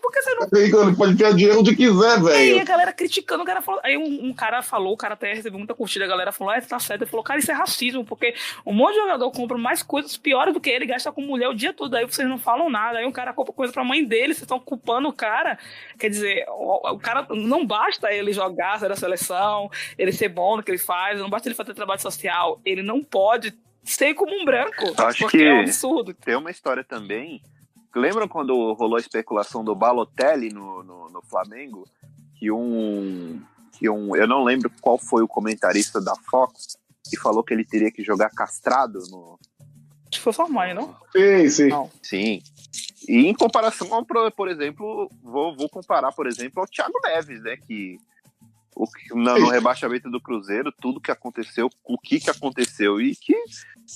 Por que você não... Ele pode ter dinheiro onde quiser, velho. Aí a galera criticando, o cara falou. Aí um cara falou, o cara até recebeu muita curtida, a galera falou, tá certo. Ele falou, cara, isso é racismo, porque um monte de jogador compra mais coisas piores do que ele, gasta com mulher o dia todo, aí vocês não falam nada. Aí um cara compra coisa pra mãe dele, vocês estão culpando o cara. Quer dizer, o cara, não basta ele jogar, ser da seleção, ele ser bom no que ele faz, não basta ele fazer trabalho social, ele não pode ser como um branco. Acho porque que é um absurdo. Tem uma história também. Lembram quando rolou a especulação do Balotelli no Flamengo? Que eu não lembro qual foi o comentarista da Fox que falou que ele teria que jogar castrado no... Acho que foi sua mãe, não? Sim. Não. Sim. E em comparação ao, por exemplo, vou comparar, por exemplo, ao Thiago Neves, né? Que no rebaixamento do Cruzeiro, tudo que aconteceu, o que aconteceu, e que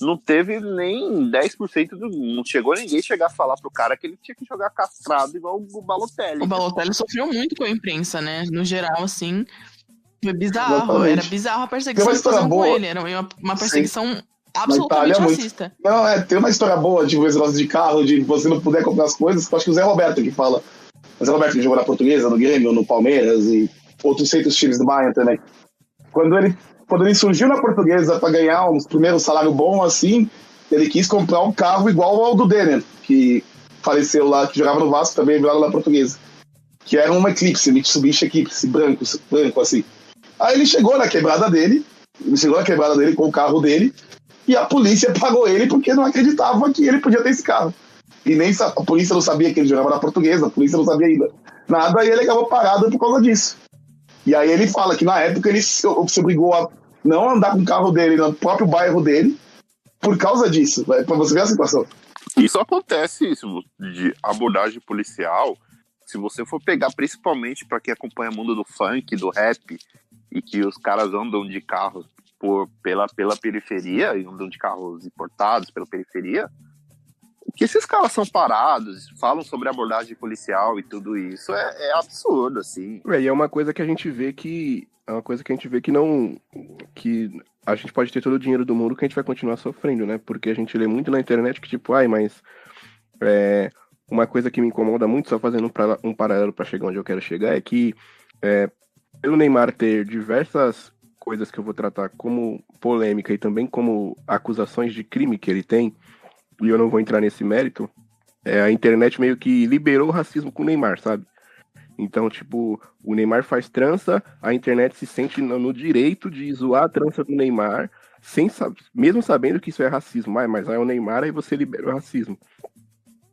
não teve nem 10% não chegou ninguém chegar a falar pro cara que ele tinha que jogar castrado igual o Balotelli. O Balotelli sofreu muito com a imprensa, né? No geral, assim, foi bizarro. Exatamente. Era bizarro a perseguição que faziam com ele. Era uma perseguição absolutamente racista. Não, tem uma história boa, tipo, esse negócio de carro, de você não puder comprar as coisas, que eu acho que o Zé Roberto que fala. O Zé Roberto que jogou na Portuguesa, no Grêmio, no Palmeiras e outros 6 times do Bayern também. Quando ele surgiu na Portuguesa para ganhar um primeiro salário bom, assim, ele quis comprar um carro igual ao do Denner, que faleceu lá, que jogava no Vasco também, jogava na Portuguesa. Que era um Eclipse, Mitsubishi Eclipse, branco assim. Aí ele chegou na quebrada dele com o carro dele, e a polícia pagou ele porque não acreditava que ele podia ter esse carro. E nem a polícia não sabia que ele jogava na Portuguesa, a polícia não sabia ainda nada, e ele acabou parado por causa disso. E aí ele fala que na época ele se obrigou a não andar com o carro dele no próprio bairro dele por causa disso, pra você ver a situação. Isso acontece, isso de abordagem policial, se você for pegar principalmente para quem acompanha o mundo do funk, do rap, e que os caras andam de carros pela periferia, e andam de carros importados pela periferia, que esses caras são parados, falam sobre abordagem policial e tudo isso, é absurdo, assim. E é uma coisa que a gente vê que não... que a gente pode ter todo o dinheiro do mundo que a gente vai continuar sofrendo, né? Porque a gente lê muito na internet que, tipo, mas uma coisa que me incomoda muito, só fazendo um paralelo para chegar onde eu quero chegar, é que pelo Neymar ter diversas coisas que eu vou tratar como polêmica e também como acusações de crime que ele tem, e eu não vou entrar nesse mérito, a internet meio que liberou o racismo com o Neymar, sabe? Então, tipo, o Neymar faz trança, a internet se sente no direito de zoar a trança do Neymar, mesmo sabendo que isso é racismo. Mas é o Neymar, aí você libera o racismo.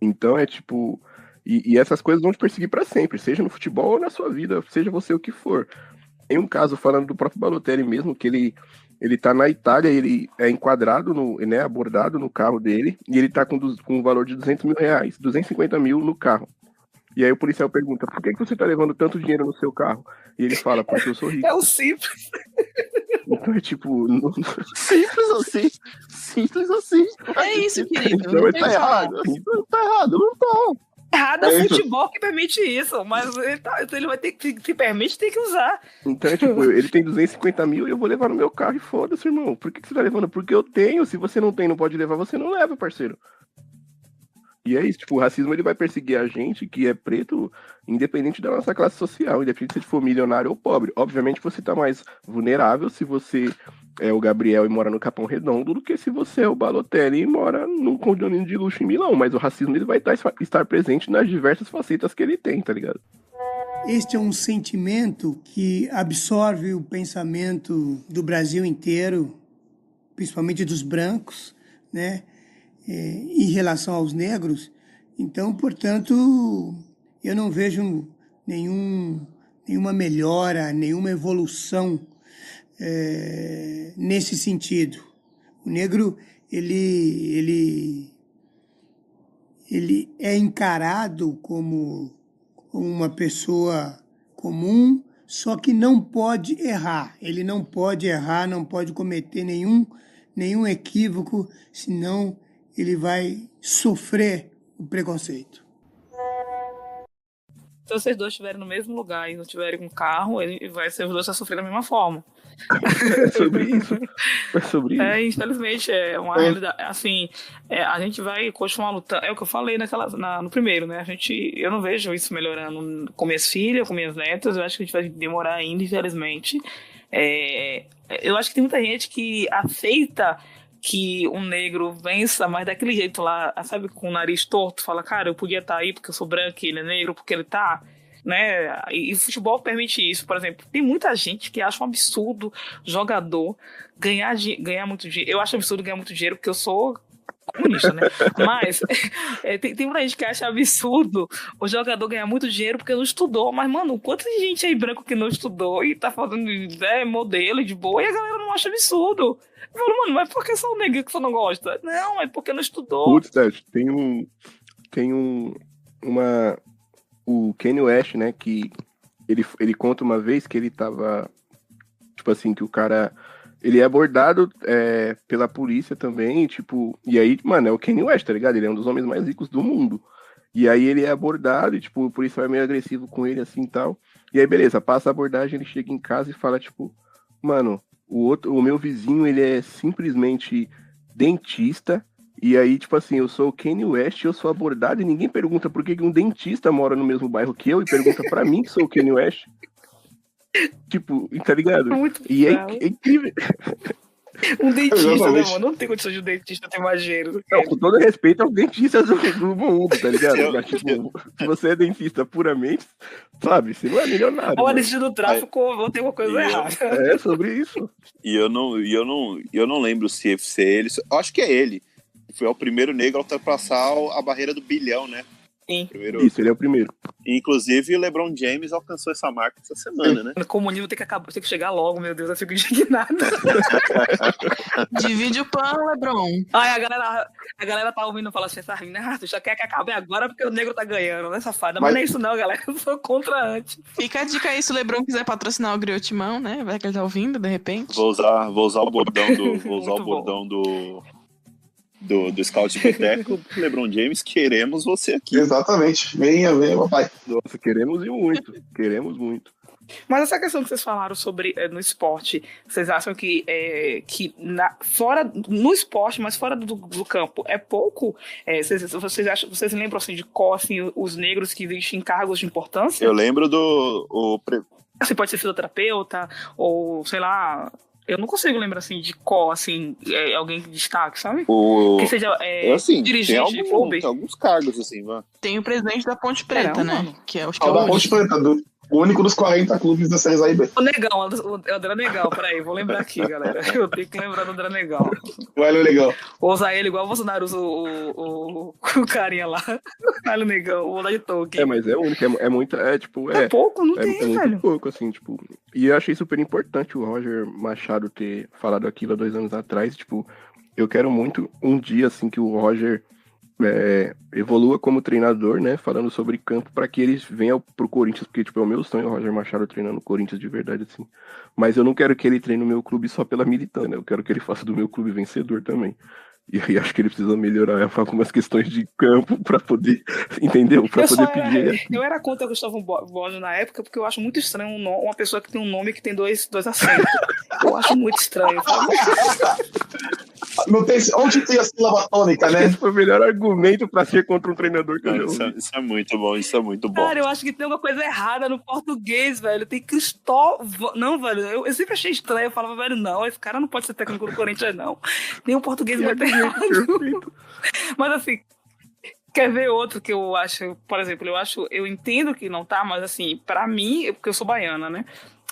Então é tipo... E essas coisas vão te perseguir pra sempre, seja no futebol ou na sua vida, seja você o que for. Tem um caso falando do próprio Balotelli mesmo, que ele tá na Itália, ele é enquadrado, né, abordado no carro dele, e ele tá com um valor de R$200 mil, 250 mil no carro. E aí o policial pergunta, por que você tá levando tanto dinheiro no seu carro? E ele fala, porque eu sou rico. É o simples. Então é tipo... Simples assim. É isso, querido. Então tá errado. Não tá. errado é o futebol que permite isso, mas ele vai ter que, se permite, tem que usar. Então, tipo, ele tem 250 mil e eu vou levar no meu carro e foda-se, irmão. Por que você tá levando? Porque eu tenho. Se você não tem, não pode levar, você não leva, parceiro. E é isso, tipo, o racismo ele vai perseguir a gente que é preto, independente da nossa classe social, independente se for milionário ou pobre. Obviamente você tá mais vulnerável se você é o Gabriel e mora no Capão Redondo do que se você é o Balotelli e mora num condomínio de luxo em Milão. Mas o racismo ele vai estar presente nas diversas facetas que ele tem, tá ligado? Este é um sentimento que absorve o pensamento do Brasil inteiro, principalmente dos brancos, né? Em relação aos negros. Então, portanto, eu não vejo nenhuma melhora, nenhuma evolução nesse sentido. O negro, ele é encarado como uma pessoa comum, só que não pode errar. Ele não pode errar, não pode cometer nenhum equívoco, senão ele vai sofrer o preconceito. Se vocês dois estiverem no mesmo lugar e não tiverem um carro, ele vai ser os dois a sofrer da mesma forma. É sobre isso. É sobre isso. Infelizmente, é uma realidade. Assim, a gente vai continuar lutando. É o que eu falei no primeiro, né? Eu não vejo isso melhorando com minhas filhas, com minhas netas. Eu acho que a gente vai demorar ainda, infelizmente. Eu acho que tem muita gente que aceita que um negro vença, mas daquele jeito lá, sabe, com o nariz torto, fala, cara, eu podia estar aí porque eu sou branco e ele é negro, porque ele tá, né? E o futebol permite isso. Por exemplo, tem muita gente que acha um absurdo jogador ganhar muito dinheiro. Eu acho absurdo ganhar muito dinheiro porque eu sou comunista, né? Mas tem muita gente que acha absurdo o jogador ganhar muito dinheiro porque não estudou. Mas, mano, quanta gente aí branco que não estudou e tá fazendo modelo de boa e a galera não acha absurdo. Eu falo, mano, mas por que só o negro que você não gosta? Não, é porque não estudou. Putz, Tati, o Kanye West, né, que ele conta uma vez que ele tava, tipo assim, que o cara, ele é abordado pela polícia também, tipo, e aí, mano, é o Kanye West, tá ligado? Ele é um dos homens mais ricos do mundo. E aí ele é abordado e, tipo, o policial é meio agressivo com ele, assim, e tal. E aí, beleza, passa a abordagem, ele chega em casa e fala, tipo, mano, o meu vizinho, ele é simplesmente dentista, e aí, tipo assim, eu sou o Kanye West, eu sou abordado, e ninguém pergunta por que um dentista mora no mesmo bairro que eu, e pergunta pra mim que sou o Kanye West. Tipo, tá ligado? Muito e é incrível. Um dentista, né, mano? Não tem condição de um dentista ter mais dinheiro. Não, com todo respeito aos dentistas do mundo, tá ligado? Mas, tipo, se você é dentista puramente, sabe, você não é milionário. O dentista do tráfico, vou ter uma coisa errada. É sobre isso. E eu não lembro se é ele. Eu acho que é ele. Foi o primeiro negro a ultrapassar a barreira do bilhão, né? Sim. Isso, ele é o primeiro. Inclusive, o LeBron James alcançou essa marca essa semana, né? O comunismo tem que chegar logo, meu Deus, eu fico indignado. Divide o pão, LeBron. Ai, a galera tá ouvindo falar assim, tu já quer que acabe agora porque o negro tá ganhando, né, safada? Mas não é isso não, galera, eu sou contra antes. Fica a dica aí, se o LeBron quiser patrocinar o Griotimão, né? Vai que ele tá ouvindo, de repente. Vou usar o bordão do Scout Boteco, LeBron James, queremos você aqui. Exatamente. Venha, papai. Nossa, queremos muito. Mas essa questão que vocês falaram sobre no esporte, vocês acham que fora no esporte, mas fora do campo, é pouco? Vocês lembram assim, de qual assim, os negros que existem em cargos de importância? Eu lembro Você pode ser fisioterapeuta, ou sei lá. Eu não consigo lembrar, assim, de qual, assim, alguém que destaque, sabe? Que seja assim, dirigente de clube. Tem alguns cargos, assim, mano. Tem o presidente da Ponte Preta, né? Mano. Que é o da Ponte Preta, o único dos 40 clubes da Série A e B. O Negão, o André Negão, peraí, vou lembrar aqui, galera. Eu tenho que lembrar do André Negão. O Hélio Negão. Vou usar ele igual o Bolsonaro usa o carinha lá. O Hélio Negão, vou dar de toque. Mas é único, é muito, tipo... É pouco, não tem, muito velho. pouco, assim, tipo... E eu achei super importante o Roger Machado ter falado aquilo há 2 anos atrás, tipo... Eu quero muito um dia, assim, que o Roger... evolua como treinador, né, falando sobre campo, para que eles venham pro Corinthians, porque, tipo, é o meu sonho o Roger Machado treinando o Corinthians de verdade, assim. Mas eu não quero que ele treine o meu clube só pela militância, né, eu quero que ele faça do meu clube vencedor também. E aí acho que ele precisa melhorar algumas questões de campo pra poder, entendeu? Pra poder pedir. Eu era contra o Gustavo Bono na época, porque eu acho muito estranho uma pessoa que tem um nome que tem dois acentos. Eu acho muito estranho. Não tem, onde tem a sílaba tônica, né? Esse foi o melhor argumento pra ser contra um treinador que eu já ouvi. Isso é muito bom, isso é muito bom. Cara, eu acho que tem alguma coisa errada no português, velho. Tem Cristóvão. Não, velho, eu sempre achei estranho. Eu falava, velho, não, esse cara não pode ser técnico do Corinthians, não. Tem um português muito errado. Mas assim, quer ver outro que eu acho, por exemplo, eu entendo que não tá, mas assim, pra mim, porque eu sou baiana, né?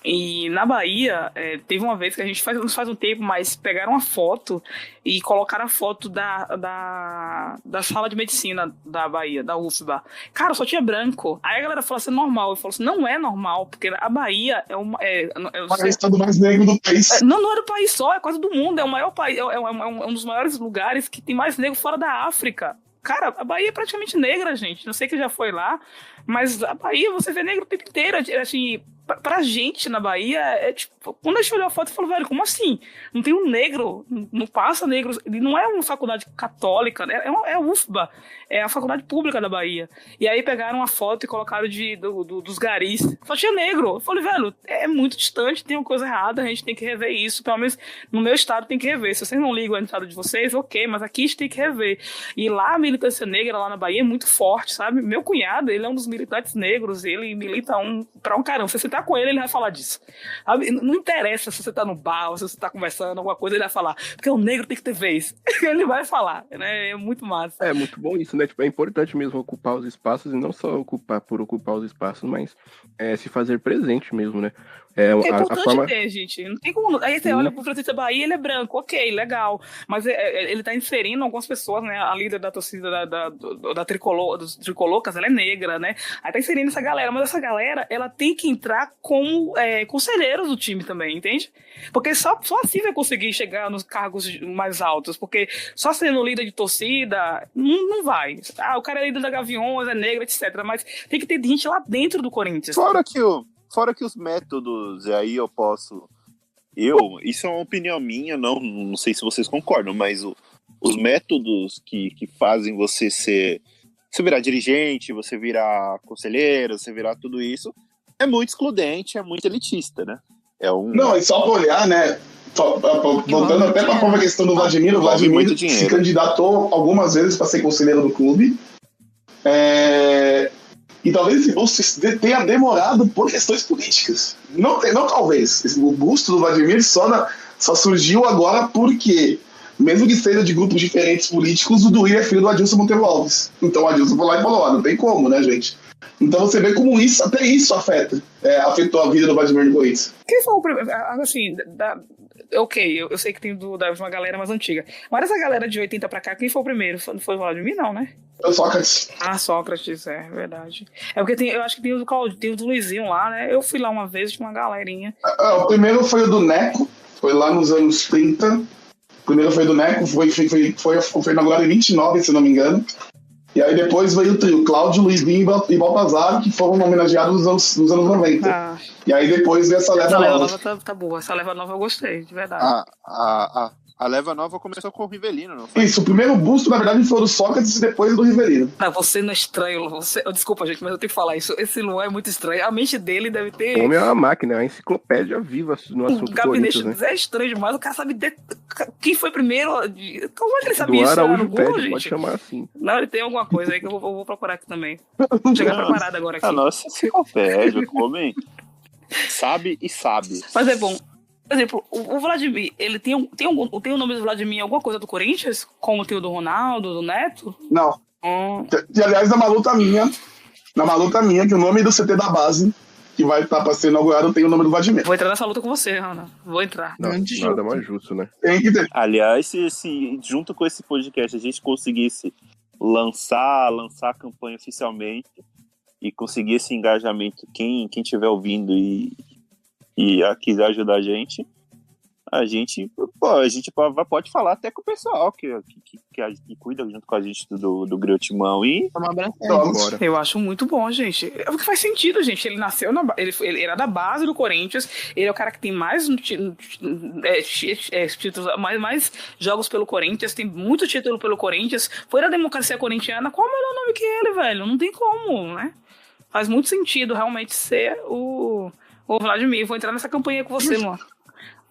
E na Bahia, teve uma vez que a gente faz um tempo, mas pegaram uma foto e colocaram a foto da sala de medicina da Bahia, da UFBA. Cara, só tinha branco. Aí a galera falou assim, normal. Eu falo assim, não é normal, porque a Bahia é uma... o estado mais negro do país. Não é do país só, é quase do mundo. É o maior país, é um dos maiores lugares que tem mais negro fora da África. Cara, a Bahia é praticamente negra, gente. Não sei quem já foi lá, mas a Bahia você vê negro o tempo inteiro. Assim, pra gente na Bahia, tipo, quando a gente olhou a foto, eu falo, velho, como assim? Não tem um negro, não passa negro. Não é uma faculdade católica, né? É a UFBA, é a faculdade pública da Bahia. E aí pegaram uma foto e colocaram dos garis. Só tinha negro. Eu falei, velho, é muito distante, tem uma coisa errada, a gente tem que rever isso. Pelo menos no meu estado tem que rever. Se vocês não ligam no estado de vocês, ok, mas aqui a gente tem que rever. E lá a militância negra lá na Bahia é muito forte, sabe? Meu cunhado, ele é um dos militantes negros, ele milita pra um caramba. Se você tá com ele vai falar disso. Sabe? Não interessa se você tá no bar ou se você tá conversando, alguma coisa, ele vai falar. Porque o negro tem que ter vez. Ele vai falar, né? É muito massa. É muito bom isso, né? Tipo, é importante mesmo ocupar os espaços e não só ocupar por ocupar os espaços, mas se fazer presente mesmo, né? É importante ter, gente. Não tem como. Aí você olha pro Francisco Bahia, ele é branco, ok, legal. Mas ele tá inserindo algumas pessoas, né? A líder da torcida da Tricolor, dos Tricolocas, ela é negra, né? Aí tá inserindo essa galera, mas essa galera, ela tem que entrar como conselheiros do time também, entende? Porque só assim vai conseguir chegar nos cargos mais altos, porque só sendo líder de torcida, não vai. Ah, o cara é líder da Gaviões, é negro, etc. Mas tem que ter gente lá dentro do Corinthians. Fora que os métodos, e aí eu posso... isso é uma opinião minha, não sei se vocês concordam, mas os métodos que fazem você virar dirigente, você virar conselheiro, você virar tudo isso, é muito excludente, é muito elitista, né? Não, e só pra olhar, né? Voltando até pra própria questão do Vladimir, o Vladimir se candidatou algumas vezes para ser conselheiro do clube. E talvez esse busto tenha demorado por questões políticas. Não talvez. O busto do Vladimir só surgiu agora porque, mesmo que seja de grupos diferentes políticos, o Duílio é filho do Adilson Monteiro Alves. Então o Adilson foi lá e falou, não tem como, né, gente? Então você vê como até isso afetou a vida do Vladimir no Corinthians. Quem foi o primeiro? Assim, ok, eu sei que tem uma galera mais antiga. Mas essa galera de 80 pra cá, quem foi o primeiro? Não foi o Vladimir, não, né? Foi o Sócrates. Ah, Sócrates, é verdade. É porque eu acho que tem o do Claudio, tem o do Luizinho lá, né? Eu fui lá uma vez, tinha uma galerinha. O primeiro foi o do Neco, foi lá nos anos 30. O primeiro foi do Neco, foi inaugurado em 29, se não me engano. E aí depois veio o trio, Cláudio, Luizinho e Baltazar, que foram homenageados nos anos 90. E aí depois veio essa leva nova. Essa leva nova tá boa, essa leva nova eu gostei, de verdade. A leva nova começou com o Rivelino, não foi? Isso, o primeiro busto, na verdade, foi do Sócrates e depois do Rivelino. Você não é estranho, desculpa, gente, mas eu tenho que falar isso. Esse Luan é muito estranho. A mente dele deve ter... O homem é uma máquina, é uma enciclopédia viva no assunto. O gabinete né? É estranho demais, o cara sabe quem foi primeiro. Como é que ele sabe do isso? Araújo Pede, pode chamar assim. Não, ele tem alguma coisa aí que eu vou procurar aqui também. Chegar preparado agora aqui. Nossa, enciclopédia, o homem sabe e sabe. Mas é bom. Por exemplo, o Vladimir, ele tem o nome do Vladimir em alguma coisa do Corinthians? Como tem o do Ronaldo, do Neto? Não. E, aliás, na maluta minha, que o nome do CT da base, que vai estar para ser inaugurado, tem o nome do Vladimir. Vou entrar nessa luta com você, Ana. Vou entrar. Nada mais justo, né? Tem que ter. Aliás, se junto com esse podcast a gente conseguisse lançar a campanha oficialmente e conseguir esse engajamento, quem estiver ouvindo e quiser ajudar a gente, a gente pode falar até com o pessoal que cuida junto com a gente do Griotimão e Vamos. Eu acho muito bom, gente. É o que faz sentido, gente. Ele nasceu ele era da base do Corinthians. Ele é o cara que tem mais títulos, mais jogos pelo Corinthians, tem muito título pelo Corinthians. Foi da democracia corintiana. Qual é o melhor nome que ele, velho? Não tem como, né? Faz muito sentido realmente ser o Vladimir. Vou entrar nessa campanha com você, Luan.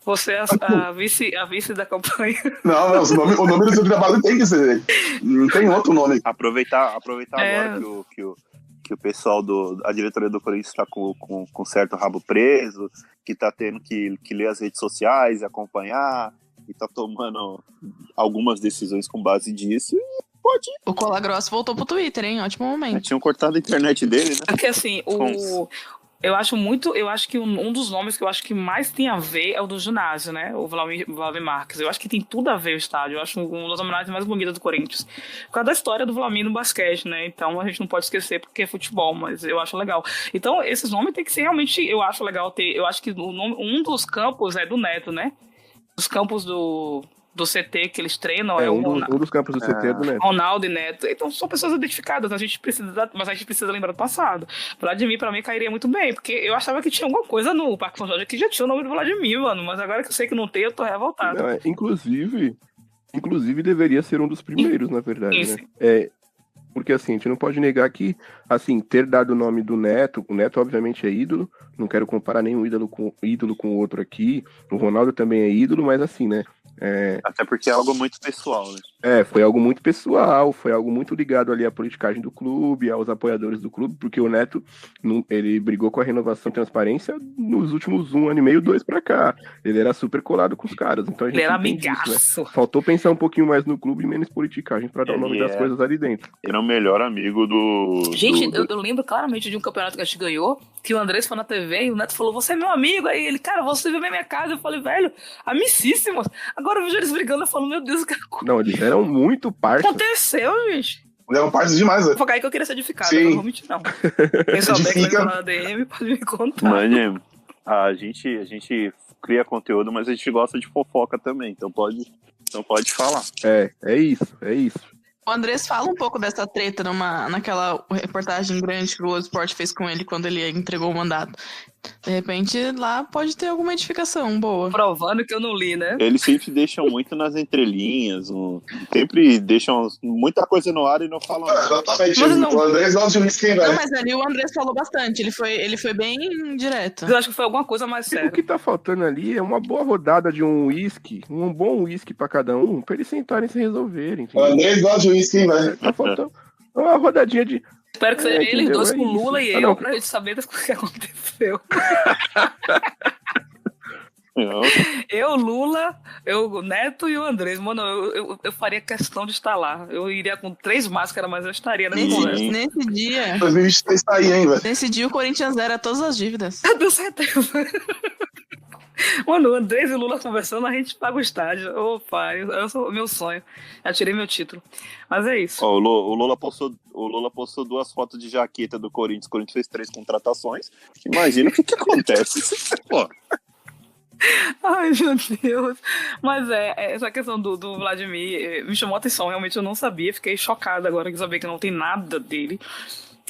Você é a vice da campanha. Não, o nome do seu trabalho tem que ser. Não tem outro nome. Aproveitar agora que o pessoal a diretoria do Corinthians está com certo rabo preso, que está tendo que ler as redes sociais e acompanhar, e está tomando algumas decisões com base disso. E pode. O Cola Grossa voltou pro Twitter, ótimo momento. Tinham cortado a internet dele, né? Porque assim, eu acho que um dos nomes que eu acho que mais tem a ver é o do ginásio, né? O Vladimir Marques. Eu acho que tem tudo a ver o estádio. Eu acho uma das homenagens mais bonitas do Corinthians. Por causa da história do Vladimir no basquete, né? Então a gente não pode esquecer porque é futebol, mas eu acho legal. Então esses nomes tem que ser realmente, eu acho legal ter. Eu acho que um dos campos é do Neto, né? Os campos do CT que eles treinam um dos campos do CT é do Neto. Ronaldo e Neto. Então são pessoas identificadas, mas a gente precisa lembrar do passado. Vladimir, pra mim, cairia muito bem, porque eu achava que tinha alguma coisa no Parque São Jorge que já tinha o nome do Vladimir, mano. Mas agora que eu sei que não tem, eu tô revoltado. Não, inclusive deveria ser um dos primeiros, na verdade, Isso. né? Porque assim, a gente não pode negar que, assim, ter dado o nome do Neto, o Neto obviamente é ídolo, não quero comparar nenhum ídolo com o outro aqui, o Ronaldo também é ídolo, mas assim, né? Até porque é algo muito pessoal, né? Foi algo muito pessoal, foi algo muito ligado ali à politicagem do clube, aos apoiadores do clube, porque o Neto, ele brigou com a renovação e transparência nos últimos 1 ano e meio, 2 pra cá. Ele era super colado com os caras, então a gente ele era entende amigaço. Isso, né? Faltou pensar um pouquinho mais no clube e menos politicagem pra dar o nome das coisas ali dentro. Ele é o melhor amigo do... Gente, eu lembro claramente de um campeonato que a gente ganhou, que o Andrés foi na TV e o Neto falou, você é meu amigo. Aí ele, cara, você veio na minha casa. Eu falei, velho, amicíssimos. Agora eu vejo eles brigando, eu falo, meu Deus, cara. Não, eles eram muito parças. Aconteceu, gente. Ele é um parceiro demais, né? Foi aí que eu queria ser edificado, Sim. eu não vou mentir, não. Quem souber que vai na DM, pode me contar. Mano, a gente cria conteúdo, mas a gente gosta de fofoca também, então pode falar. É isso. O Andrés fala um pouco dessa treta naquela reportagem grande que o Globo Esporte fez com ele quando ele entregou o mandato. De repente, lá pode ter alguma edificação boa. Provando que eu não li, né? Eles sempre deixam muito nas entrelinhas, sempre deixam muita coisa no ar e não falam nada. Exatamente. Mas não. O Andrés gosta de whisky, velho. Não, mas ali o Andrés falou bastante. Ele foi bem direto. Eu acho que foi alguma cocoisa mais séria. O que tá faltando ali é uma boa rodada de um bom uísque pra cada um, pra eles sentarem e se resolverem. O Andrés gosta de whisky, velho. Tá faltando uma rodadinha de... Espero que seja eles dois com o Lula e eu, não. pra gente saber das coisas que aconteceu. Eu, Lula, o Neto e o Andrés. Mano, eu faria questão de estar lá. Eu iria com 3 máscaras, mas eu estaria nesse conversa. Nesse dia. 2023 tá aí, hein, velho. Nesse dia o Corinthians zera todas as dívidas. Deu certeza. Mano, o Andrés e o Lula conversando, a gente paga o estádio. Ô, pai, meu sonho. Já tirei meu título. Mas é isso. O Lula postou 2 fotos de jaqueta do Corinthians. O Corinthians fez 3 contratações. Imagina o que acontece. Pô. Ai, meu Deus. Mas essa questão do Vladimir me chamou a atenção. Realmente eu não sabia. Fiquei chocada agora que saber que não tem nada dele.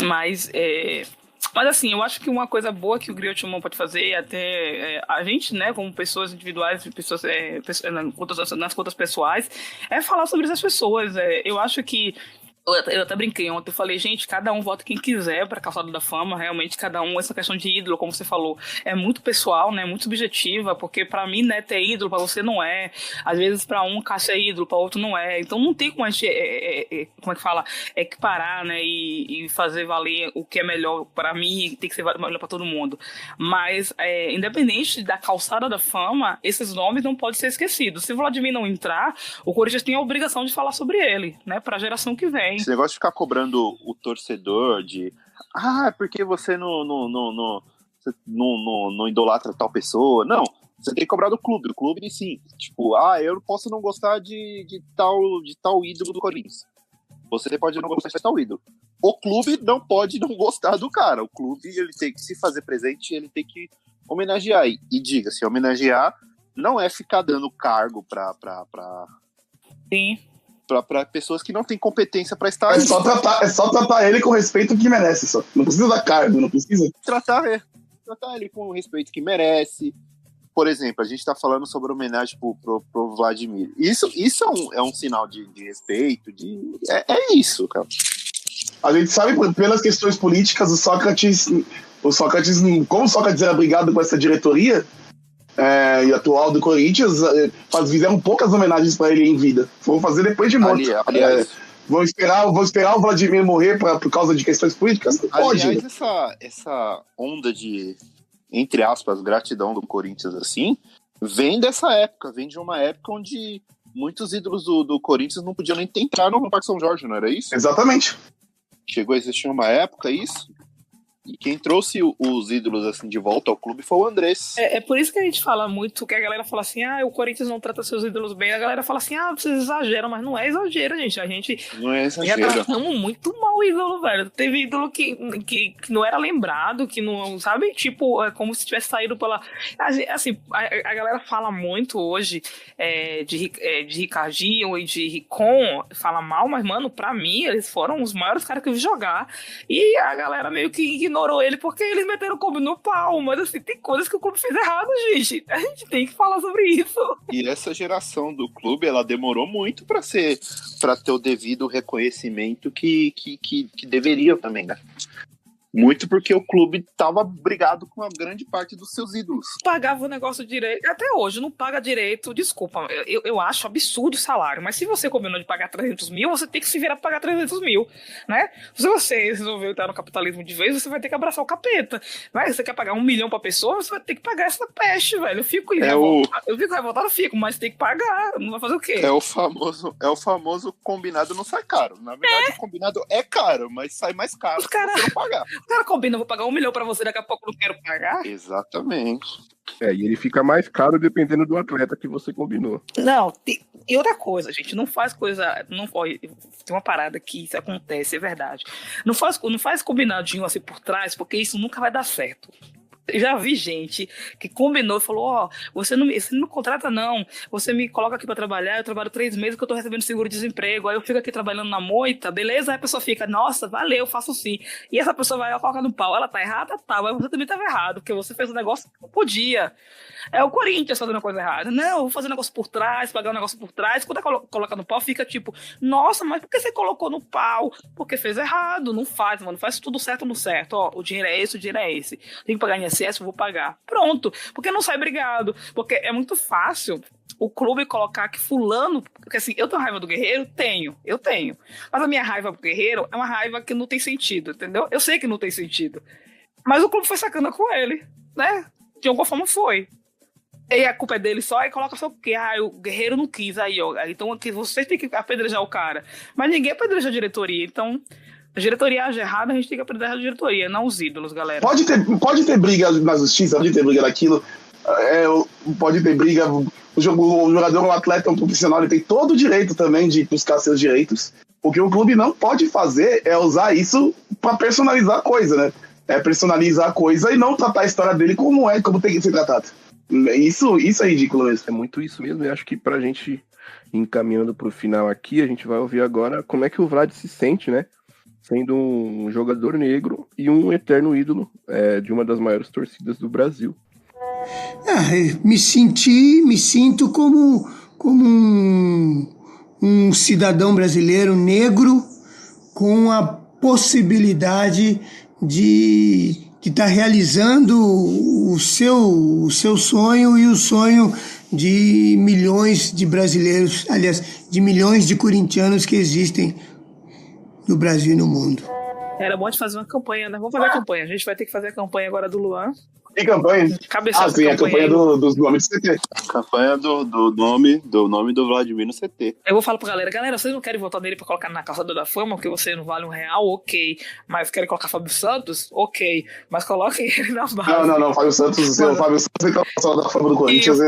Mas assim, eu acho que uma coisa boa que o Griotimão pode fazer, até a gente, né, como pessoas individuais, pessoas nas contas pessoais, é falar sobre essas pessoas. Eu acho que eu até brinquei ontem, eu falei, gente, cada um vota quem quiser pra Calçada da Fama, realmente cada um, essa questão de ídolo, como você falou, é muito pessoal, né, muito subjetiva, porque pra mim Neto é ídolo, pra você não é, às vezes pra um Cássio é ídolo, pra outro não é, então não tem como a gente, como é que fala, equiparar, né, e fazer valer o que é melhor pra mim, tem que ser melhor pra todo mundo, mas independente da Calçada da Fama, esses nomes não podem ser esquecidos. Se o Vladimir não entrar, o Corinthians tem a obrigação de falar sobre ele, né, pra geração que vem. Esse negócio de ficar cobrando o torcedor de porque você não idolatra tal pessoa. Não, você tem que cobrar do clube. O clube, sim. Tipo, eu posso não gostar de tal ídolo do Corinthians. Você pode não gostar de tal ídolo. O clube não pode não gostar do cara. O clube, ele tem que se fazer presente, ele tem que homenagear. E diga-se, homenagear não é ficar dando cargo pra Sim. Pra pessoas que não têm competência pra estar É ali. só tratar ele com o respeito que merece, só. Não precisa dar cargo, não precisa. Tratar ele com o respeito que merece. Por exemplo, a gente tá falando sobre homenagem pro Vladimir. Isso é um sinal de respeito, é isso, cara. A gente sabe, pelas questões políticas, o Sócrates, como o Sócrates era brigado com essa diretoria e atual do Corinthians, fizeram poucas homenagens para ele em vida. Foram fazer depois de morto. Aliás, vão esperar o Vladimir morrer por causa de questões políticas? Não pode. Aliás, essa onda de, entre aspas, gratidão do Corinthians, assim, vem dessa época, vem de uma época onde muitos ídolos do Corinthians não podiam nem entrar no Parque São Jorge, não era isso? Exatamente. Chegou a existir uma época isso, e quem trouxe os ídolos assim de volta ao clube foi o Andrés. É por isso que a gente fala muito, que a galera fala assim, o Corinthians não trata seus ídolos bem. A galera fala assim, vocês exageram, mas não é exagero, gente. A gente não é exagero. Já tratamos muito mal o ídolo, velho. Teve ídolo que não era lembrado, que não, sabe? Tipo, é como se tivesse saído pela... Assim, a galera fala muito hoje de Ricardinho e de Ricon, fala mal, mas, mano, pra mim, eles foram os maiores caras que eu vi jogar. E a galera meio que ignorou ele porque eles meteram o clube no pau, mas assim, tem coisas que o clube fez errado, gente. A gente tem que falar sobre isso. E essa geração do clube, ela demorou muito pra ter o devido reconhecimento que deveria também, né? Muito porque o clube tava brigado com a grande parte dos seus ídolos. Pagava o negócio direito. Até hoje, não paga direito. Desculpa, eu acho absurdo o salário. Mas se você combinou de pagar 300 mil, você tem que se virar pra pagar 300 mil, né? Se você resolveu entrar no capitalismo de vez, você vai ter que abraçar o capeta. Mas você quer pagar 1 milhão pra pessoa, você vai ter que pagar essa peste, velho. Eu fico revoltado, mas tem que pagar. Não vai fazer o quê? É o famoso combinado não sai caro. Na verdade, o combinado é caro, mas sai mais caro se você não pagar. O cara combina, vou pagar 1 milhão pra você, daqui a pouco eu não quero pagar. Exatamente. E ele fica mais caro dependendo do atleta que você combinou. Não, e outra coisa, gente, não faz coisa... tem uma parada que isso acontece, é verdade. Não faz combinadinho assim por trás, porque isso nunca vai dar certo. Já vi gente que combinou e falou, você não me contrata não, você me coloca aqui pra trabalhar, eu trabalho 3 meses que eu tô recebendo seguro-desemprego, aí eu fico aqui trabalhando na moita, beleza? Aí a pessoa fica, nossa, valeu, faço sim. E essa pessoa vai colocar no pau, ela tá errada? Tá, mas você também tava errado, porque você fez um negócio que não podia. É o Corinthians fazendo a coisa errada. Não, eu vou fazer um negócio por trás, pagar um negócio por trás. Quando coloca no pau, fica tipo, nossa, mas por que você colocou no pau? Porque fez errado. Não faz, mano. Faz tudo certo no certo. O dinheiro é esse, o dinheiro é esse. Tem que pagar INSS, eu vou pagar. Pronto. Porque não sai brigado. Porque é muito fácil o clube colocar que fulano... Porque assim, eu tenho raiva do Guerreiro? Eu tenho. Mas a minha raiva do Guerreiro é uma raiva que não tem sentido, entendeu? Eu sei que não tem sentido. Mas o clube foi sacana com ele, né? De alguma forma foi. E a culpa é dele só, e coloca só porque o Guerreiro não quis, então aqui vocês têm que apedrejar o cara. Mas ninguém apedreja a diretoria, então a diretoria age errada, a gente tem que apedrejar a diretoria, não os ídolos, galera. Pode ter briga na justiça, pode ter briga naquilo, pode ter briga, o jogador, o atleta, um profissional, ele tem todo o direito também de buscar seus direitos. O que o clube não pode fazer é usar isso pra personalizar a coisa, né? É personalizar a coisa e não tratar a história dele como tem que ser tratado. Isso é ridículo mesmo. É muito isso mesmo. Eu acho que pra gente encaminhando pro final aqui, a gente vai ouvir agora como é que o Vlad se sente, né? Sendo um jogador negro e um eterno ídolo de uma das maiores torcidas do Brasil. Me sinto como um cidadão brasileiro negro com a possibilidade de estar realizando o seu sonho e o sonho de milhões de brasileiros, aliás, de milhões de corintianos que existem no Brasil e no mundo. Era bom de fazer uma campanha, né? Vamos fazer a campanha. A gente vai ter que fazer a campanha agora do Luan. Que campanha? Sim, a campanha dos nomes do CT. Campanha do nome do Vladimir no CT. Eu vou falar pra galera, vocês não querem votar nele pra colocar na calçada da fama, porque você não vale R$1, ok. Mas querem colocar Fábio Santos? Ok. Mas coloquem ele na base. Não, Fábio Santos é a calçada da fama do Corinthians.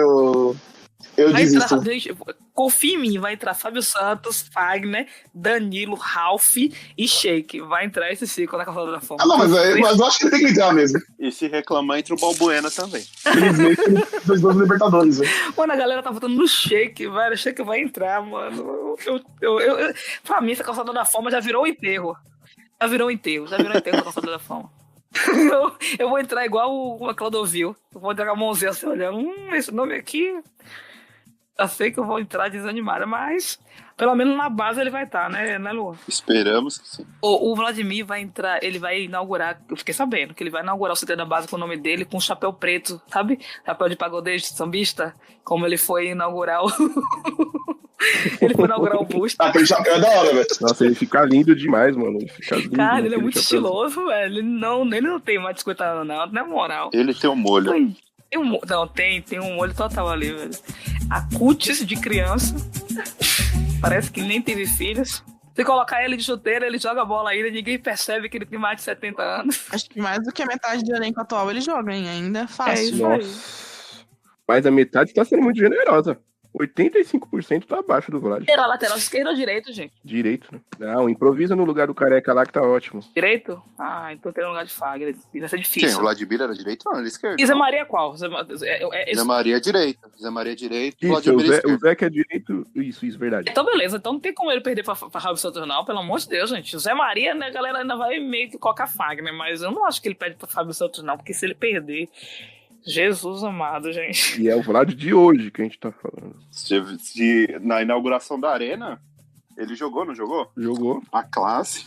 Eu Vai desisto. entrar, gente, confia em mim, vai entrar Fábio Santos, Fagner, Danilo, Ralph e Sheik. Vai entrar esse ciclo na Calçada da Fama. Ah, não, mas eu acho que ele tem que entrar mesmo. E se reclamar, entra o Balbuena também. Felizmente, ele dois Libertadores, velho. Mano, a galera tá votando no Sheik, velho. O Sheik vai entrar, mano. Pra mim, essa Calçada da Fama já virou um enterro. Já virou um enterro a Calçada da Fama. Eu vou entrar igual o Clodovil. Eu vou entrar com a mãozinha assim, olhando. Esse nome aqui. Eu sei que eu vou entrar desanimada, mas pelo menos na base ele vai estar, né, Lu? Esperamos que sim. O Vladimir vai entrar, ele vai inaugurar, eu fiquei sabendo, que ele vai inaugurar o CT da base com o nome dele, com um chapéu preto, sabe? Chapéu de pagodeiro, sambista, como ele foi inaugurar o... Ele foi inaugurar o busto. Aquele chapéu é da hora, velho. Nossa, ele fica lindo demais, mano. Ele fica lindo. Cara, ele é naquele muito chapéu. estiloso, velho. Ele não tem mais de 50 anos, não é moral. Ele tem um molho. Tem um molho total ali, velho. A cutis de criança. Parece que nem teve filhos. Se colocar ele de chuteira, ele joga a bola ainda, ninguém percebe que ele tem mais de 70 anos. Acho que mais do que a metade do elenco atual ele joga, hein? Ainda é fácil. isso aí. Nossa. Mas a metade tá sendo muito generosa. 85% tá abaixo do Vlad. Era lateral esquerdo ou direito, gente? Direito, né? Não, improvisa no lugar do Careca lá que tá ótimo. Direito? Ah, então tem um lugar de Fagner. Vai ser Quem? difícil. O Vladimir era direito? Não, ele é esquerdo. E Zé Maria é qual? Zé Maria é direito. Zé Maria é direito. Isso, Vladimir é o esquerdo. Zé que é direito. Isso, verdade. Então, beleza. Então não tem como ele perder pra Fábio Santos, não. Pelo amor de Deus, gente. O Zé Maria, né, a galera ainda vai meio que colocar Fagner, mas eu não acho que ele perde pra Fábio Santos, não. Porque se ele perder... Jesus amado, gente. E é o Vlad de hoje que a gente tá falando. Na inauguração da Arena, ele jogou, não jogou? Jogou. A classe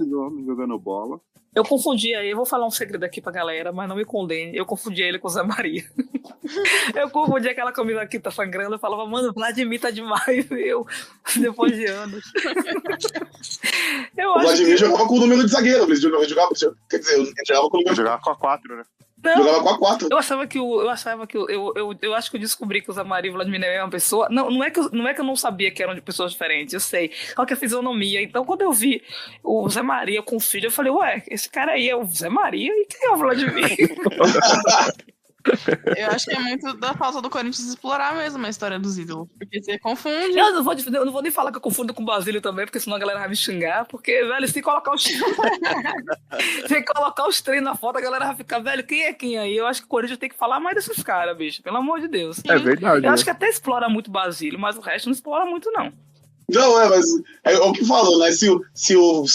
do homem jogando bola. Eu confundi aí, eu vou falar um segredo aqui pra galera, mas não me condene. Eu confundi ele com o Zé Maria. Eu confundi aquela camisa que tá sangrando. Eu falava, mano, o Vladimir tá demais. Eu, depois de anos. O Vladimir jogava com o número de zagueiro. Ele jogava, quer dizer, ele jogava com o número de... Jogava com a 4, né? Não, Jogava com a 4. eu acho que eu descobri que o Zé Maria e o Vladimir é a mesma pessoa. Não é que eu não sabia que eram de pessoas diferentes, eu sei. Qual que é a fisionomia? Então, quando eu vi o Zé Maria com o filho, eu falei, ué, esse cara aí é o Zé Maria e quem é o Vladimir? Eu acho que é muito da falta do Corinthians explorar mesmo a história dos ídolos. Porque você confunde. Eu não vou nem falar que eu confundo com o Basílio também, porque senão a galera vai me xingar. Porque, velho, se colocar os três na foto, a galera vai ficar, velho, quem é quem aí? Eu acho que o Corinthians tem que falar mais desses caras, bicho. Pelo amor de Deus. É verdade. Eu né? acho que até explora muito o Basílio, mas o resto não explora muito, não. Não, mas é o que falou, né? Se o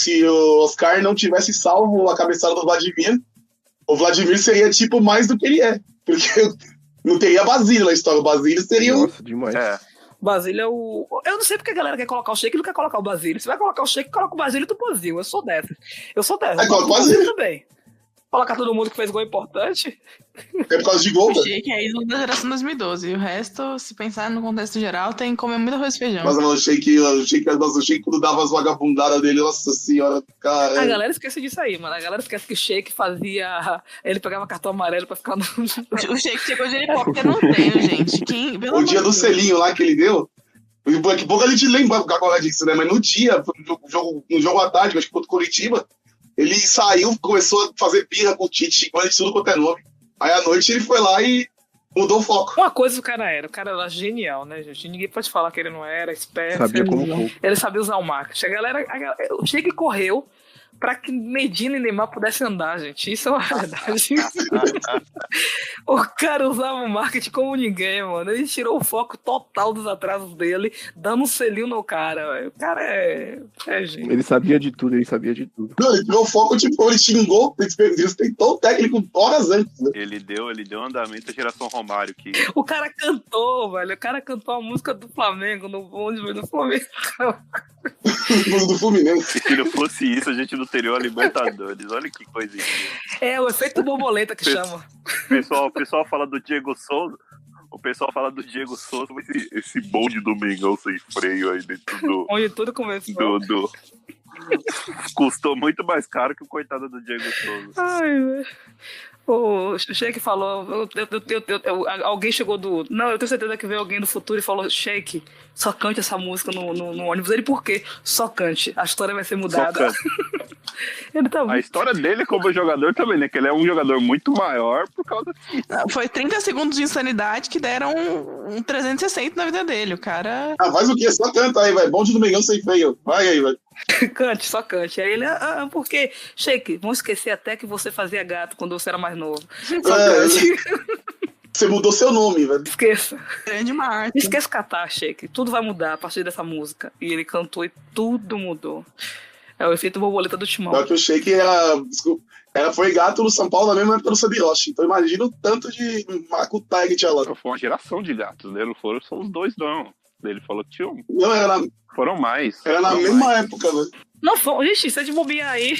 Oscar não tivesse salvo a cabeçada do Vladimir, o Vladimir seria tipo mais do que ele é. Porque não teria Basílio na história. O Basílio seria um. Nossa, demais. Basílio é o... Eu não sei porque a galera quer colocar o Sheik e não quer colocar o Basílio. Se vai colocar o Sheik, coloca o Basílio do Brasil. Eu sou dessa. É, coloca o Basílio também. Colocar todo mundo que fez gol importante. É por causa de gol, O velho. Sheik é ídolo da geração 2012. E o resto, se pensar no contexto geral, tem que comer muito arroz e feijão. Mas o Sheik, quando dava as vagabundadas dele, nossa senhora, cara. A galera esquece disso aí, mano. A galera esquece que o Sheik fazia... Ele pegava cartão amarelo pra ficar no... O Sheik chegou de helicóptero no treino, gente. O dia do selinho lá que ele deu, daqui a pouco a gente lembra agora disso, né? Mas no dia, no jogo à tarde, acho que contra o Curitiba, ele saiu, começou a fazer birra com o Tite, igual de tudo quanto é nome. Aí à noite ele foi lá e mudou o foco. Uma coisa o cara era genial, né, gente? Ninguém pode falar que ele não era esperto. Sabia como pouco. Ele sabia usar o marketing. O Sheik correu pra que Medina e Neymar pudessem andar, gente. Isso é uma verdade. O cara usava o marketing como ninguém, mano. Ele tirou o foco total dos atrasos dele, dando um selinho no cara, velho. O cara é gente. Ele sabia de tudo. Não, ele tirou o foco, tipo, ele xingou, ele respeitou o técnico horas antes, né? Ele deu andamento à geração Romário. Que... O cara cantou, velho. O cara cantou a música do Flamengo no bonde do Flamengo. Do Fluminense. Se não fosse isso, a gente não teria o Libertadores. Olha que coisa incrível. É o efeito borboleta que chama. O pessoal fala do Diego Souza. O pessoal fala do Diego Souza, mas esse bonde do Mengão sem freio aí dentro do... Onde tudo começou. Custou muito mais caro que o coitado do Diego Souza. Ai, velho. O Sheik falou, alguém chegou do... Não, eu tenho certeza que veio alguém do futuro e falou, Sheik, só cante essa música no ônibus. Ele, por quê? Só cante, a história vai ser mudada. Ele tá A muito... história dele como jogador também, né? Que ele é um jogador muito maior por causa disso. Foi 30 segundos de insanidade que deram um 360 na vida dele. O cara. Faz o quê? Só canta aí, velho. Bonde do Mengão sem freio. Vai aí, velho. Cante, só cante. Aí ele, porque, Sheik, vão esquecer até que você fazia gato quando você era mais novo. Só cante. Você mudou seu nome, velho. Esqueça. Grande Marte. Esquece catar, Sheik. Tudo vai mudar a partir dessa música. E ele cantou e tudo mudou. É o efeito borboleta do Timão. Só que o Sheik foi gato no São Paulo na mesma época do Sabiroshi. Então imagina o tanto de macutaia que tinha lá. Foi uma geração de gatos, né? Não foram só os dois, não. Ele falou que tinha um. Não, Foram mais. era na mesma época, velho. Não, gente, se a gente bobear aí,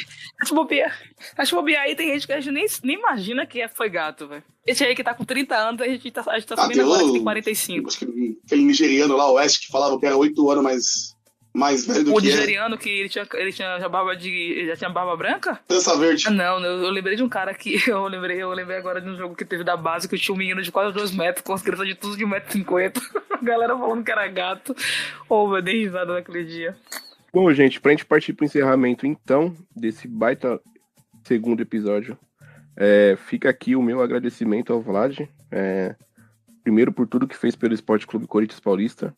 tem gente que a gente nem imagina que foi gato, velho. Esse aí que tá com 30 anos, a gente tá sabendo agora que tem 45. Acho que aquele nigeriano lá, o West, que falava que era 8 anos mais velho do O que nigeriano que ele tinha já tinha barba branca? Trança verde. Não, eu lembrei de um cara que eu lembrei agora de um jogo que teve da base que tinha um menino de quase 2 metros com as crianças de tudo de 1,50 m. A galera falando que era gato. Eu dei risada naquele dia. Bom, gente, pra gente partir pro encerramento, então, desse baita segundo episódio, fica aqui o meu agradecimento ao Vlad. Primeiro por tudo que fez pelo Esporte Clube Corinthians Paulista,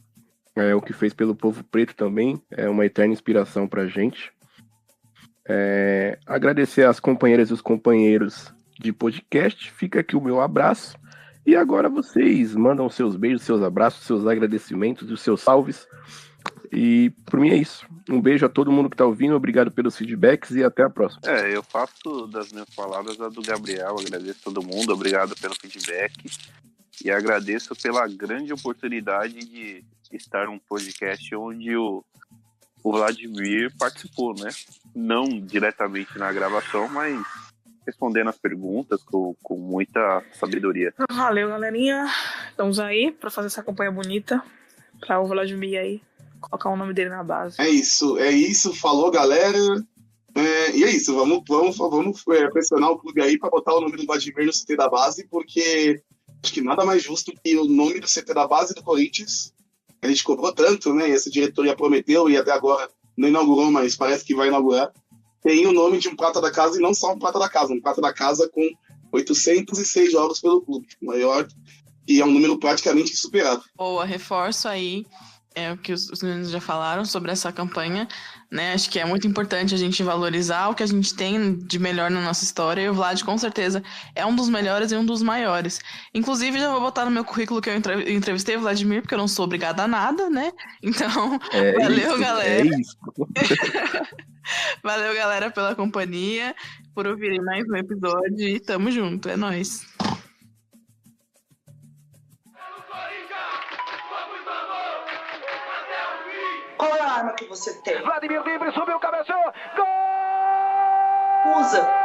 o que fez pelo povo preto também, é uma eterna inspiração pra gente. Agradecer às companheiras e os companheiros de podcast, fica aqui o meu abraço. E agora vocês mandam seus beijos, seus abraços, seus agradecimentos, os seus salves. E por mim é isso. Um beijo a todo mundo que tá ouvindo, obrigado pelos feedbacks e até a próxima. Eu faço das minhas palavras a do Gabriel, agradeço a todo mundo, obrigado pelo feedback e agradeço pela grande oportunidade de estar num podcast onde o Vladimir participou, né? Não diretamente na gravação, mas respondendo as perguntas com muita sabedoria. Valeu, galerinha. Estamos aí pra fazer essa campanha bonita pra o Vladimir aí colocar o nome dele na base. É isso, falou, galera. E é isso, vamos pressionar o clube aí pra botar o nome do Vladimir no CT da base, porque acho que nada mais justo que o nome do CT da base do Corinthians. A gente cobrou tanto, né? E essa diretoria prometeu e até agora não inaugurou, mas parece que vai inaugurar. Tem o nome de um prata da casa e não só um prata da casa com 806 jogos pelo clube. Maior, e é um número praticamente insuperável. Boa, reforço aí o que os meninos já falaram sobre essa campanha, né? Acho que é muito importante a gente valorizar o que a gente tem de melhor na nossa história, e o Vlad com certeza é um dos melhores e um dos maiores. Inclusive, já vou botar no meu currículo que eu entrevistei o Vladimir, porque eu não sou obrigada a nada, né? Então, valeu, galera. Valeu, galera, pela companhia, por ouvirem mais um episódio e tamo junto, é nóis. Qual é a arma que você tem? Vladimir livre, subiu, cabeceou. Gol!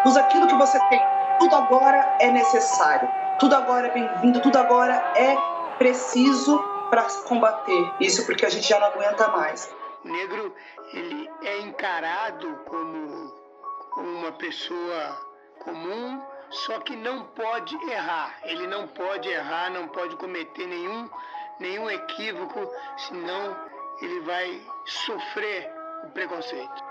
Usa aquilo que você tem. Tudo agora é necessário. Tudo agora é bem-vindo. Tudo agora é preciso para combater isso, porque a gente já não aguenta mais. O negro, ele é encarado como uma pessoa comum, só que não pode errar. Ele não pode errar, não pode cometer nenhum equívoco, senão ele vai sofrer o preconceito.